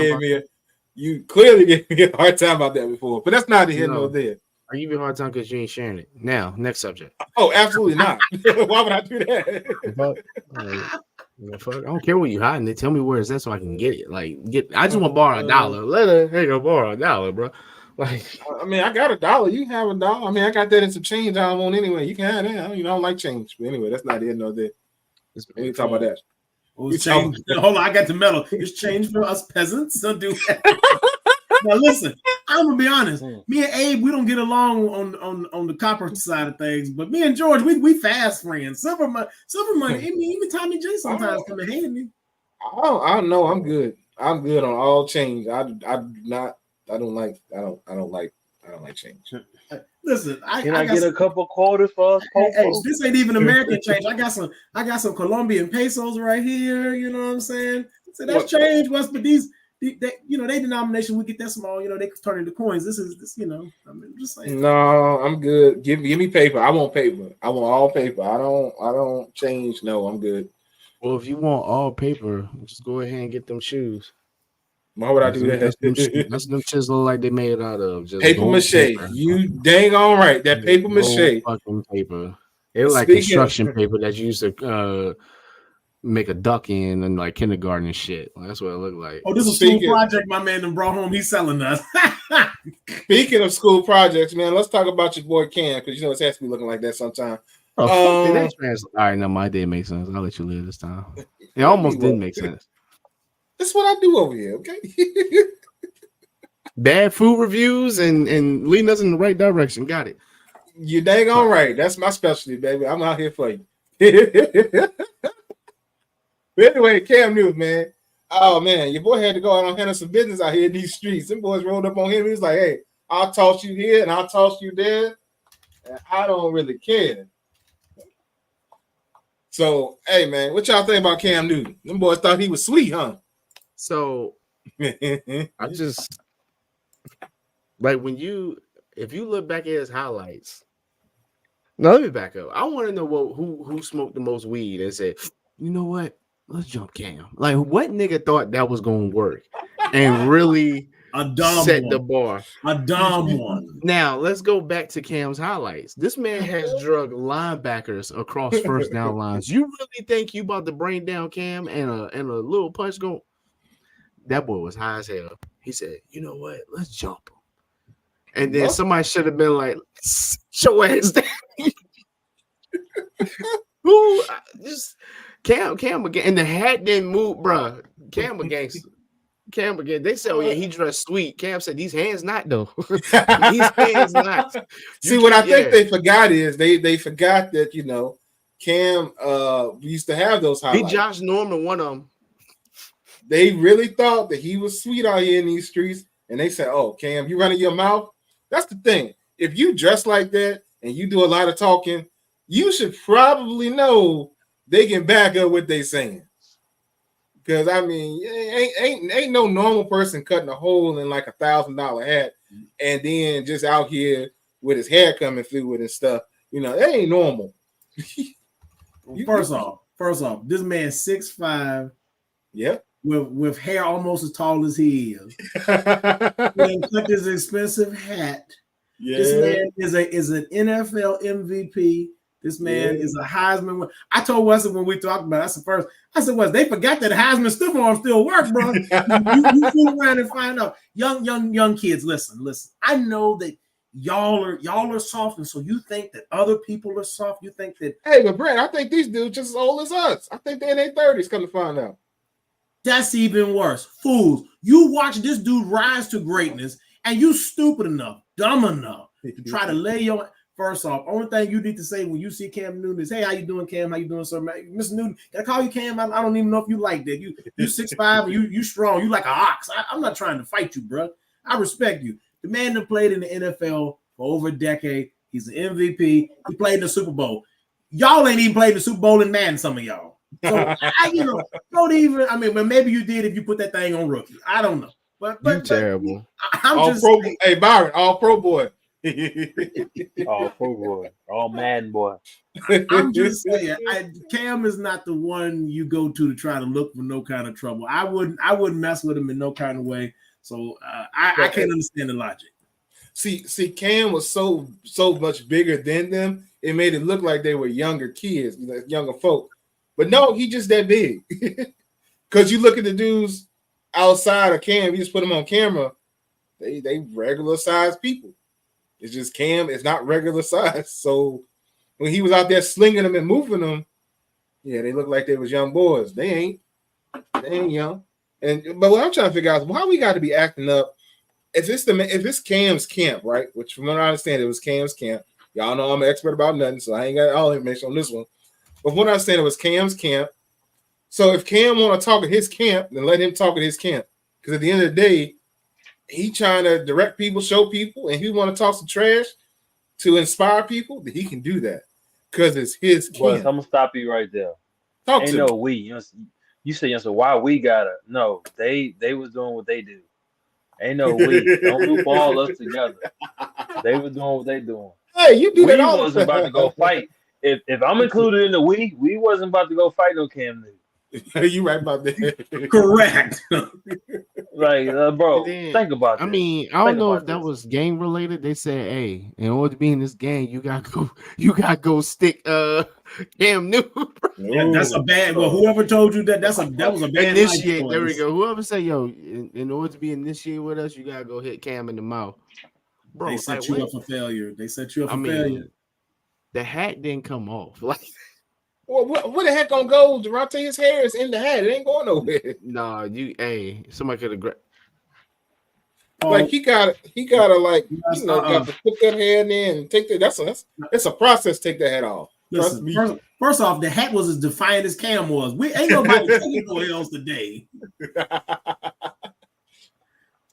gave me a hard time about that before, but that's not here nor there. I give you a hard time because you ain't sharing it. Now, next subject. Oh, absolutely not. Why would I do that? Fuck, I don't care where you hiding it. Tell me where it's at so I can get it. I just want to borrow $1. Let her go borrow $1, bro. I mean, I got $1. You can have $1. I mean, I got that in some change I want anyway. You can have that. I don't like change. But anyway, that's not here nor there. We can talk about that. Hold on, I got the medal. It's change for us peasants. Don't do that. Now listen, I'm gonna be honest. Me and Abe, we don't get along on the copper side of things, but me and George, we fast friends. Silver money. Even Tommy J sometimes come in handy. I don't know. I'm good. I'm good on all change. I don't like change. Listen, Can I get a couple quarters for us? Hey, this ain't even American change. I got some Colombian pesos right here. You know what I'm saying? So that's change. But these, they denomination, we get that small. They turn into coins. This. I'm just saying. No, I'm good. Give me paper. I want paper. I want all paper. I don't change. No, I'm good. Well, if you want all paper, just go ahead and get them shoes. Why would I do that? That's them shits look like they made out of just paper mache. Paper. You dang all right. That paper mache. Fucking paper. It was like construction paper that you used to make a duck in like kindergarten and shit. That's what it looked like. Oh, this is a school project my man done brought home. He's selling us. Speaking of school projects, man, let's talk about your boy Cam because it has to be looking like that sometime. Oh, all right, no, my day makes sense. I'll let you live this time. It almost didn't make sense. That's what I do over here, okay? Bad food reviews and leading us in the right direction. Got it. You dang all right. That's my specialty, baby. I'm out here for you. But anyway, Cam Newton, man. Oh, man, your boy had to go out and handle some business out here in these streets. Them boys rolled up on him. He was like, hey, I'll toss you here and I'll toss you there. And I don't really care. So, hey, man, what y'all think about Cam Newton? Them boys thought he was sweet, huh? So I just like if you look back at his highlights. Now let me back up. I want to know who smoked the most weed and said, you know what? Let's jump Cam. Like what nigga thought that was gonna work and really set the bar. A dumb one. Now let's go back to Cam's highlights. This man has drug linebackers across first down lines. You really think you about to bring down Cam and a little punch go? That boy was high as hell. He said, you know what? Let's jump him. And then somebody should have been like, show ass down. Who just Cam again. And the hat didn't move, bro. Cam a gangster. Cam again. They said, oh yeah, he dressed sweet. Cam said, these hands not though. These hands not. See, what I think they forgot is they forgot that Cam used to have those highlights. He Josh Norman one of them. they really thought that he was sweet out here in these streets, and they said, "Oh, Cam, you running your mouth." That's the thing. If you dress like that and you do a lot of talking, you should probably know they can back up what they saying. Because I mean, ain't no normal person cutting a hole in like $1,000 hat and then just out here with his hair coming through it and stuff. You know, that ain't normal. First off, this man's 6'5". Yeah. With hair almost as tall as he is. Cut this expensive hat. Yeah. This man is an NFL MVP. This man is a Heisman. I told Wesley when we talked about it, that's the first. I said, Wes, they forgot that Heisman stiff arm still work, bro. you fool around and find out. Young kids, listen. I know that y'all are soft, and so you think that other people are soft. You think that but Brent, I think these dudes just as old as us. I think they're in their 30s, come to find out. That's even worse. Fools, you watch this dude rise to greatness, and you stupid enough, dumb enough to try to lay your. First off, only thing you need to say when you see Cam Newton is, "Hey, how you doing, Cam? How you doing, sir? Mr. Newton, can I call you Cam? I don't even know if you like that. You 6'5", and you strong. You like an ox. I'm not trying to fight you, bro. I respect you. The man that played in the NFL for over a decade. He's an MVP. He played in the Super Bowl. Y'all ain't even played in the Super Bowl in Madden, some of y'all. So don't even. I mean, but maybe you did if you put that thing on rookie. I don't know. But terrible. I'm all just pro. Hey, Byron, all pro boy. All pro boy, all Madden boy. I'm just saying, Cam is not the one you go to try to look for no kind of trouble. I wouldn't mess with him in no kind of way. So I can't understand the logic. See, Cam was so much bigger than them. It made it look like they were younger kids, younger folk. But no, he just that big. Because you look at the dudes outside of Cam, you just put them on camera. They regular sized people. It's just Cam is not regular size. So when he was out there slinging them and moving them, yeah, they look like they was young boys. They ain't young. But what I'm trying to figure out is why we got to be acting up. If it's Cam's camp, right? Which from what I understand, it was Cam's camp. Y'all know I'm an expert about nothing, so I ain't got all the information on this one. But from what I understand, it was Cam's camp. So if Cam want to talk at his camp, then let him talk at his camp. Because at the end of the day, he trying to direct people, show people, and he want to talk some trash to inspire people, then he can do that because it's his camp. Well, I'm gonna stop you right there. Talk Ain't to no me. we. You say so. Why we gotta? No, they was doing what they do. Ain't no we. Don't group all us together. They was doing what they doing. Hey, you do We that all the wasn't time. about to go fight. If I'm included in the we wasn't about to go fight no Cam Newton. You right about that. Correct. Like, bro, Then, think about this. I mean, I don't Think know about if that this. was gang related. They said, "Hey, in order to be in this gang, you gotta go stick Cam Newton." Yeah, that's a bad. Well, whoever told you that was a bad Initiate. life There we choice. go. Whoever say, "Yo, in order to be initiated with us, you gotta go hit Cam in the mouth." Bro, They set like, you what? up for failure. They set you up I for failure. mean, the hat didn't come off. Like, Well, where the heck gonna go? Durante, his hair is in the hat. It ain't going nowhere. nah, somebody could have grabbed. Like he gotta like got to put that hair in there and take that. That's a process. Take that hat off. Listen, first off, the hat was as defiant as Cam was. We ain't nobody taking no else today.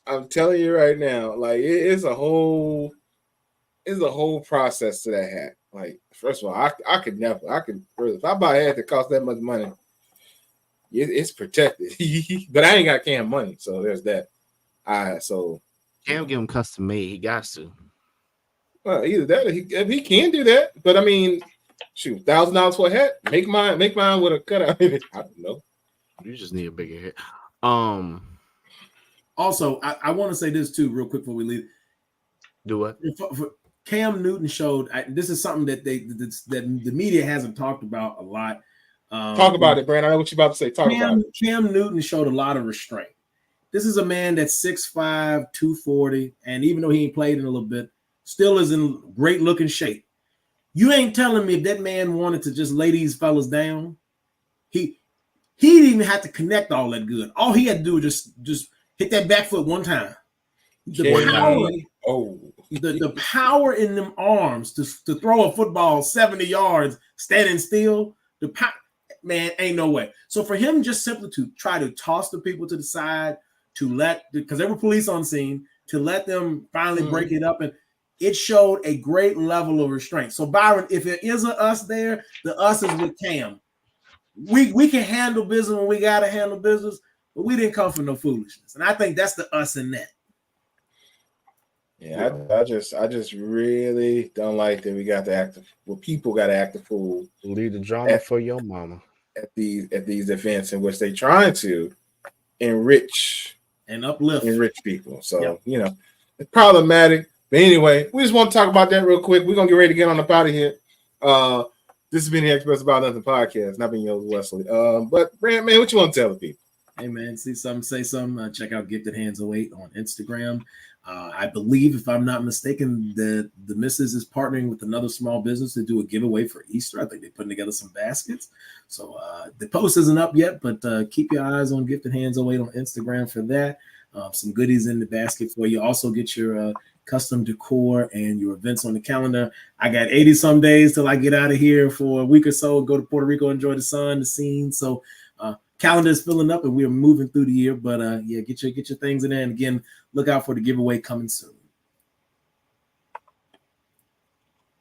I'm telling you right now, like it's a whole process to that hat. Like, first of all, I could if I buy a hat that costs that much money, it's protected. But I ain't got Cam money, so there's that. Cam give him custom made. He got to. Well, either that or if he can do that. But I mean, shoot, $1,000 for a hat. Make mine with a cutout. I don't know. You just need a bigger head. Also, I want to say this too, real quick before we leave. Do what? For Cam Newton showed. This is something that that the media hasn't talked about a lot. Talk about it, Brandon. I know what you're about to say. Talk about it. Cam Newton showed a lot of restraint. This is a man that's 6'5", 240, and even though he ain't played in a little bit, still is in great looking shape. You ain't telling me if that man wanted to just lay these fellas down, he didn't even have to connect all that good. All he had to do was just hit that back foot one time. The power in them arms to throw a football 70 yards standing still. man, ain't no way. So for him just simply to try to toss the people to the side, to let, because there were police on scene, to let them finally break it up, and it showed a great level of restraint. So Byron, if it is a us there, the us is with Cam. We can handle business when we gotta handle business, but we didn't come for no foolishness. And I think that's the us in that. Yeah, I just really don't like that we got to act. Well, people got to act a fool. Leave the drama for your mama at these events in which they trying to enrich and uplift people. So it's problematic. But anyway, we just want to talk about that real quick. We're gonna get ready to get on up out of here. This has been the Express About Nothing podcast. Not being yours, Wesley. But Brand, man, what you want to tell the people? Hey man, see something, say something. Check out Gifted Hands 08 on Instagram. I believe, if I'm not mistaken, the missus is partnering with another small business to do a giveaway for Easter. I think they're putting together some baskets. So the post isn't up yet, but keep your eyes on Gifted Hands 08 on Instagram for that. Some goodies in the basket for you. Also get your custom decor and your events on the calendar. I got 80 some days till I get out of here for a week or so, go to Puerto Rico, enjoy the sun, the scene. So calendar is filling up and we're moving through the year, but get your things in there. And again, look out for the giveaway coming soon.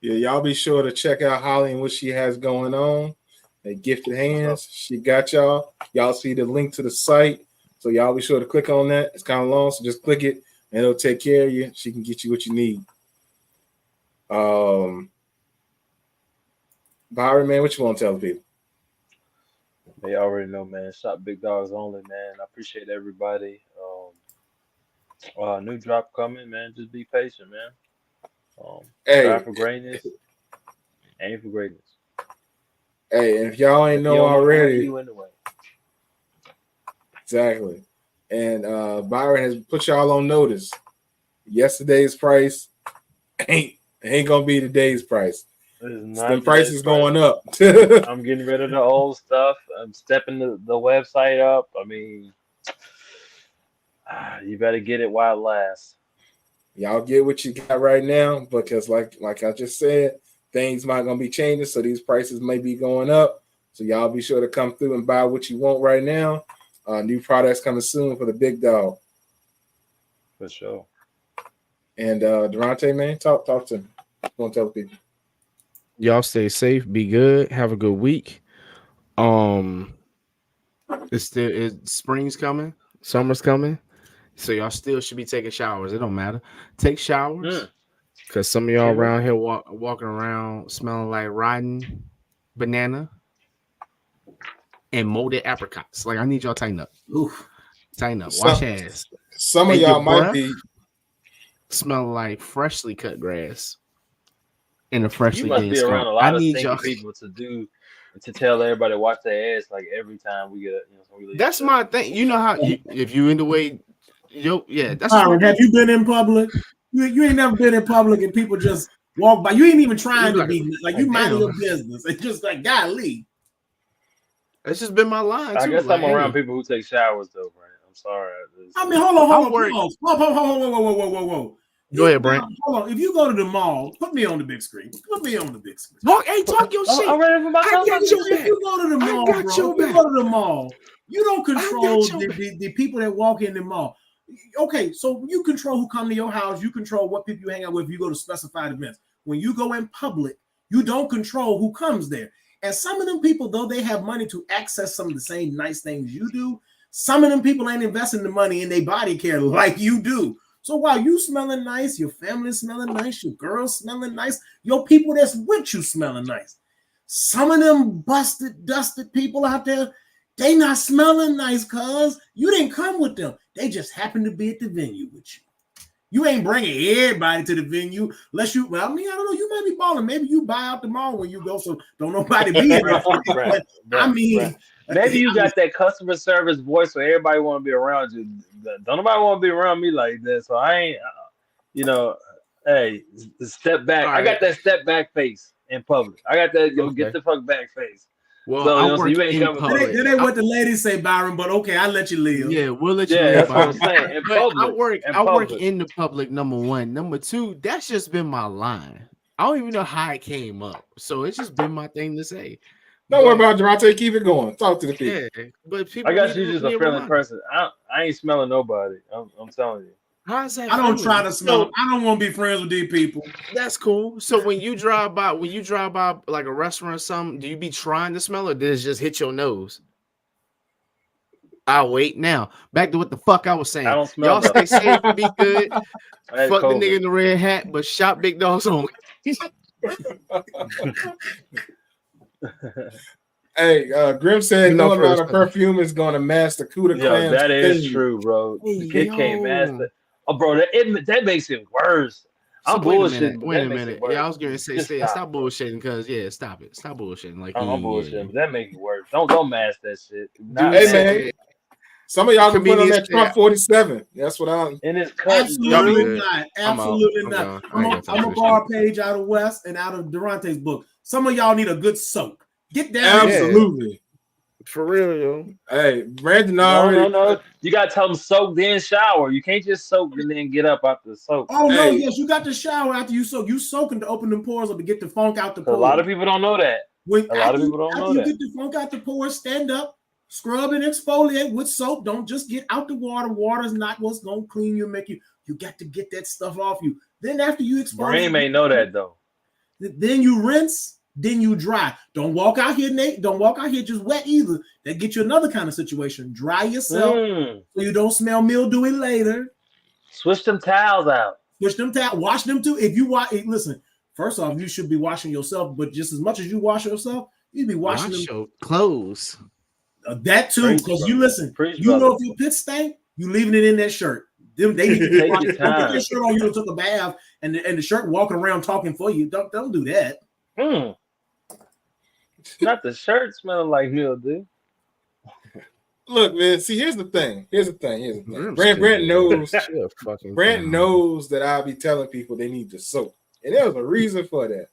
Yeah, y'all be sure to check out Holly and what she has going on at Gifted Hands. She got y'all. Y'all see the link to the site, so y'all be sure to click on that. It's kind of long, so just click it and it'll take care of you. She can get you what you need. Byron, man, what you want to tell the people? They already know, man. Shop Big Dogs Only, man. I appreciate everybody. New drop coming, man. Just be patient, man. Try for greatness, aim for greatness. Hey, and if y'all ain't know already, you anyway. Exactly. And Byron has put y'all on notice. Yesterday's price ain't gonna be today's price. The price is going up. I'm getting rid of the old stuff. I'm stepping the website up. I mean, you better get it while it lasts. Y'all get what you got right now, because like I just said, things might gonna be changing, so these prices may be going up. So y'all be sure to come through and buy what you want right now. New products coming soon for the big dog. For sure. And Durante, man, talk to me. Don't tell people. Y'all stay safe, be good, have a good week. It's spring's coming, summer's coming, so y'all still should be taking showers. It don't matter. Take showers, because some of y'all around here walking around smelling like rotten banana and molded apricots. Like, I need y'all tighten up. Oof. Tighten up. Wash ass. Some of y'all might be smelling like freshly cut grass. In a freshly you must be around a lot of stinky people to tell everybody to wash their ass like every time we get that's my thing. You know how if you in the way, that's Byron, have you been in public? You ain't never been in public and people just walk by. You ain't even trying to be like you mind your business. It's just like golly. That's just been my line too. I guess I'm around people who take showers though, Brian. I'm sorry. I mean, hold on. Whoa. Go ahead, Brent. Hold on. If you go to the mall, put me on the big screen. Talk your shit. I'm ready for my If you go to the mall, bro. If you go to the mall, you don't control the people that walk in the mall. Okay, so you control who come to your house. You control what people you hang out with if you go to specified events. When you go in public, you don't control who comes there. And some of them people, though they have money to access some of the same nice things you do, some of them people ain't investing the money in their body care like you do. So while you smelling nice, your family smelling nice, your girl smelling nice, your people that's with you smelling nice. Some of them busted, dusted people out there, they not smelling nice because you didn't come with them. They just happen to be at the venue with you. You ain't bringing everybody to the venue unless you, I mean, I don't know, you might be balling. Maybe you buy out the mall when you go, so don't nobody be in there. Maybe you got that customer service voice where everybody want to be around you. Don't nobody want to be around me like this. So I ain't, hey, step back. Right. I got that step back face in public. I got that get the fuck back face. Well, so you ain't coming. That ain't what the ladies say, Byron, but okay, I'll let you live. Yeah, we'll let you live. That's what I'm saying. In public, I work in the public, number one. Number two, that's just been my line. I don't even know how it came up. So it's just been my thing to say. Don't worry about Durante. Keep it going. Talk to the people. Yeah, but people I guess need you're just to a be friendly reminded. person. I ain't smelling nobody. I'm telling you. How's that? I don't friendly? try to smell. So, I don't want to be friends with these people. that's cool. So when you drive by like a restaurant or something, do you be trying to smell it, or does it just hit your nose? I'll wait. Now back to what the fuck I was saying. I don't smell Y'all stay safe, be good. I had Fuck the COVID. nigga in the red hat, but shop big dogs on. Hey, Grim said You know no amount first, of perfume is going to mask the Kuda Yo, Clan. that is stain. true, bro. Hey, It can't yo. master. Oh, bro, that makes it worse. I'm wait a bullshitting, minute. but Wait that a makes minute. it worse. Yeah, I was gonna say, Just stop bullshitting, because stop it. Stop bullshitting. Like I'm yeah. bullshitting, but that makes it worse. Don't mask that shit. Do not Hey, mask man. it. Some of y'all can put on Comedians that Trump 47. That's what I'm. And it's cut. Absolutely good. not. I'm out. Absolutely I'm not. gone. I I'm ain't got time gonna for this borrow a page out of West and out of Durante's book. Some of y'all need a good soak. Get down. Absolutely. For real, yo. Hey, Brandon No. already. You gotta tell them soak, then shower. You can't just soak and then get up after the soak. Oh no, Hey. yes, you got to shower after you soak. You soaking to open the pores up to get the funk out the 'Cause pores. a lot of people don't know that. When A lot of people don't after know you that. get the funk out the pores, stand up, scrub and exfoliate with soap. Don't just get out the water. Water is not what's gonna clean you and make you. You got to get that stuff off you. Then after you exfoliate, Brain may know that though. then you rinse. Then you dry. Don't walk out here, Nate. Don't walk out here just wet either. That gets you another kind of situation. Dry yourself so you don't smell mildewy later. Switch them towels out. Switch them towels. Wash them too. If you wash, listen. First off, you should be washing yourself, but just as much as you wash yourself, you be washing them. Your clothes. That too, Preach, because brother. you listen. Preach, you brother. know if your pits stink, you leaving it in that shirt. They need to Take wash. your Don't put time. that shirt on. You done took a bath and the shirt walking around talking for you. Don't do that. Not the shirt smelling like mildew. Look, man. See, here's the thing. Grim's Brent knows. Chill, fucking Brent clown. knows that I'll be telling people they need to soak, and there's a reason for that.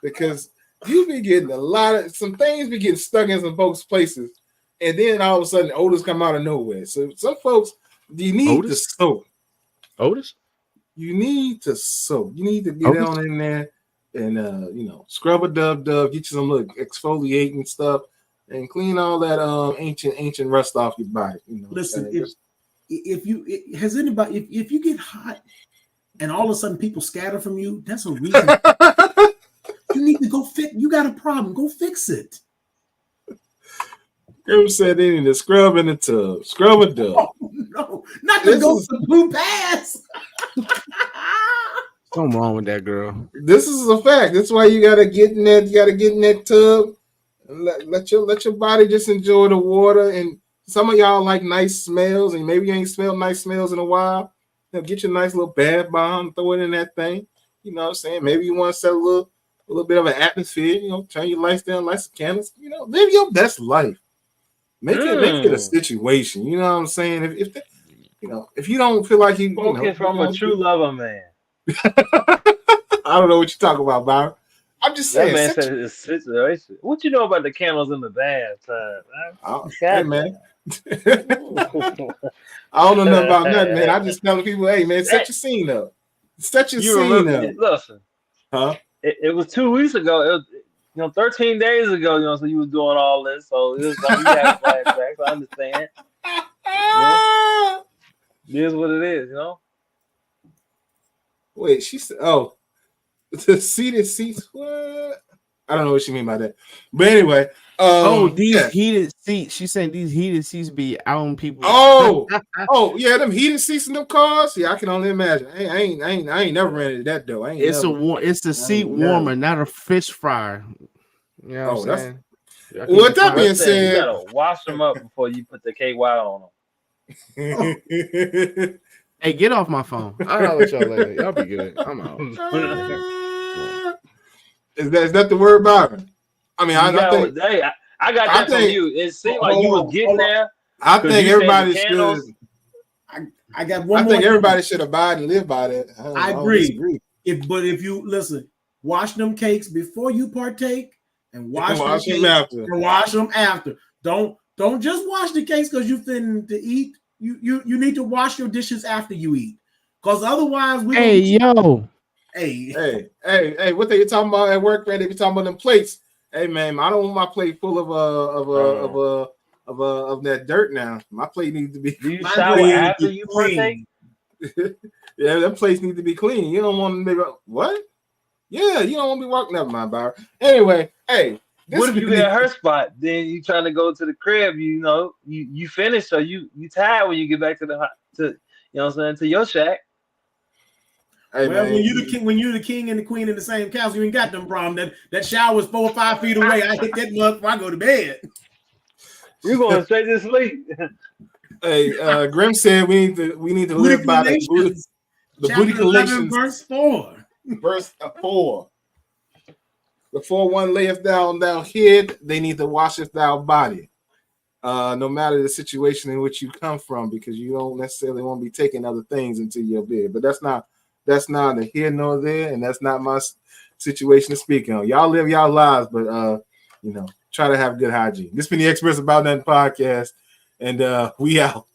Because you be getting some things be getting stuck in some folks' places, and then all of a sudden odors come out of nowhere. So some folks, you need to soak. Otis? You need to soak. You need to get on in there and scrub a dub, get you some little exfoliating stuff and clean all that ancient rust off your body. Listen, if you get hot and all of a sudden people scatter from you, that's a reason. You need to go fix. You got a problem. Go fix it. Grim said they need to scrub in the tub. Scrub a dub. Oh, no, not to go to the blue pass. Something wrong with that girl. This is a fact. That's why you gotta get in that. You gotta get in that tub. And let your body just enjoy the water. And some of y'all like nice smells, and maybe you ain't smelled nice smells in a while. Get your nice little bath bomb, throw it in that thing. You know what I'm saying? Maybe you want to set a little bit of an atmosphere. Turn your lights down, light some candles. Live your best life. Make it a situation. You know what I'm saying? If you don't feel like Focus from a true lover, man. I don't know what you're talking about, Byron. I'm just saying. That man said it's a situation. What you know about the candles in the bathtub? Hey, man. I don't know nothing about nothing, man. I just telling people, hey, man, set your scene up. Set your scene up. Listen. Huh? It was 2 weeks ago. It was, 13 days ago, so you was doing all this. So it was like you had flashbacks. I understand. It is what it is, Wait, she said, oh, the seated seats. What? I don't know what she mean by that. But anyway. These heated seats. She's saying these heated seats be out on people. Yeah, them heated seats in them cars. Yeah, I can only imagine. I ain't never ran into that though. It's a seat warmer, not a fish fryer. You know what I'm saying? With that being said, you gotta wash them up before you put the KY on them. Hey, get off my phone. I'll let y'all later. Y'all be good. I'm out. Is that the word, Byron? I mean, I think. Hey, I got that from you. It seemed like you was getting there. I think everybody should. I got one. I think everybody should abide and live by that. I agree. If you listen, wash them cakes before you partake, and wash them after. And wash them after. Don't just wash the cakes because you finna to eat. You need to wash your dishes after you eat, because otherwise we. Hey, what they talking about at work, man? They be talking about them plates, Hey man, I don't want my plate full of that dirt now. My plate needs to be. Do you My shower plate after is you clean. partake? Yeah, that place needs to be clean. You don't want to make what? Yeah, you don't want to be walking up my bar. Anyway, hey, What if you get her spot? Then you trying to go to the crib, you know, you finish, so you tired when you get back to you know what I'm saying, to your shack. Hey, Well, man, when you're the king and the queen in the same castle, you ain't got them problem. That shower's 4 or 5 feet away. I hit that mug before I go to bed. You're going straight to sleep. Hey, Grim said we need to Booty live by the Colations, booty chapter 11, collections verse 4. verse 4. Before one layeth down thou head, they need to washeth thou body. No matter the situation in which you come from, because you don't necessarily want to be taking other things into your bed. But that's not a here nor there, and that's not my situation to speak on. Y'all live y'all lives, but try to have good hygiene. This has been the Experts About Nothing podcast, and we out.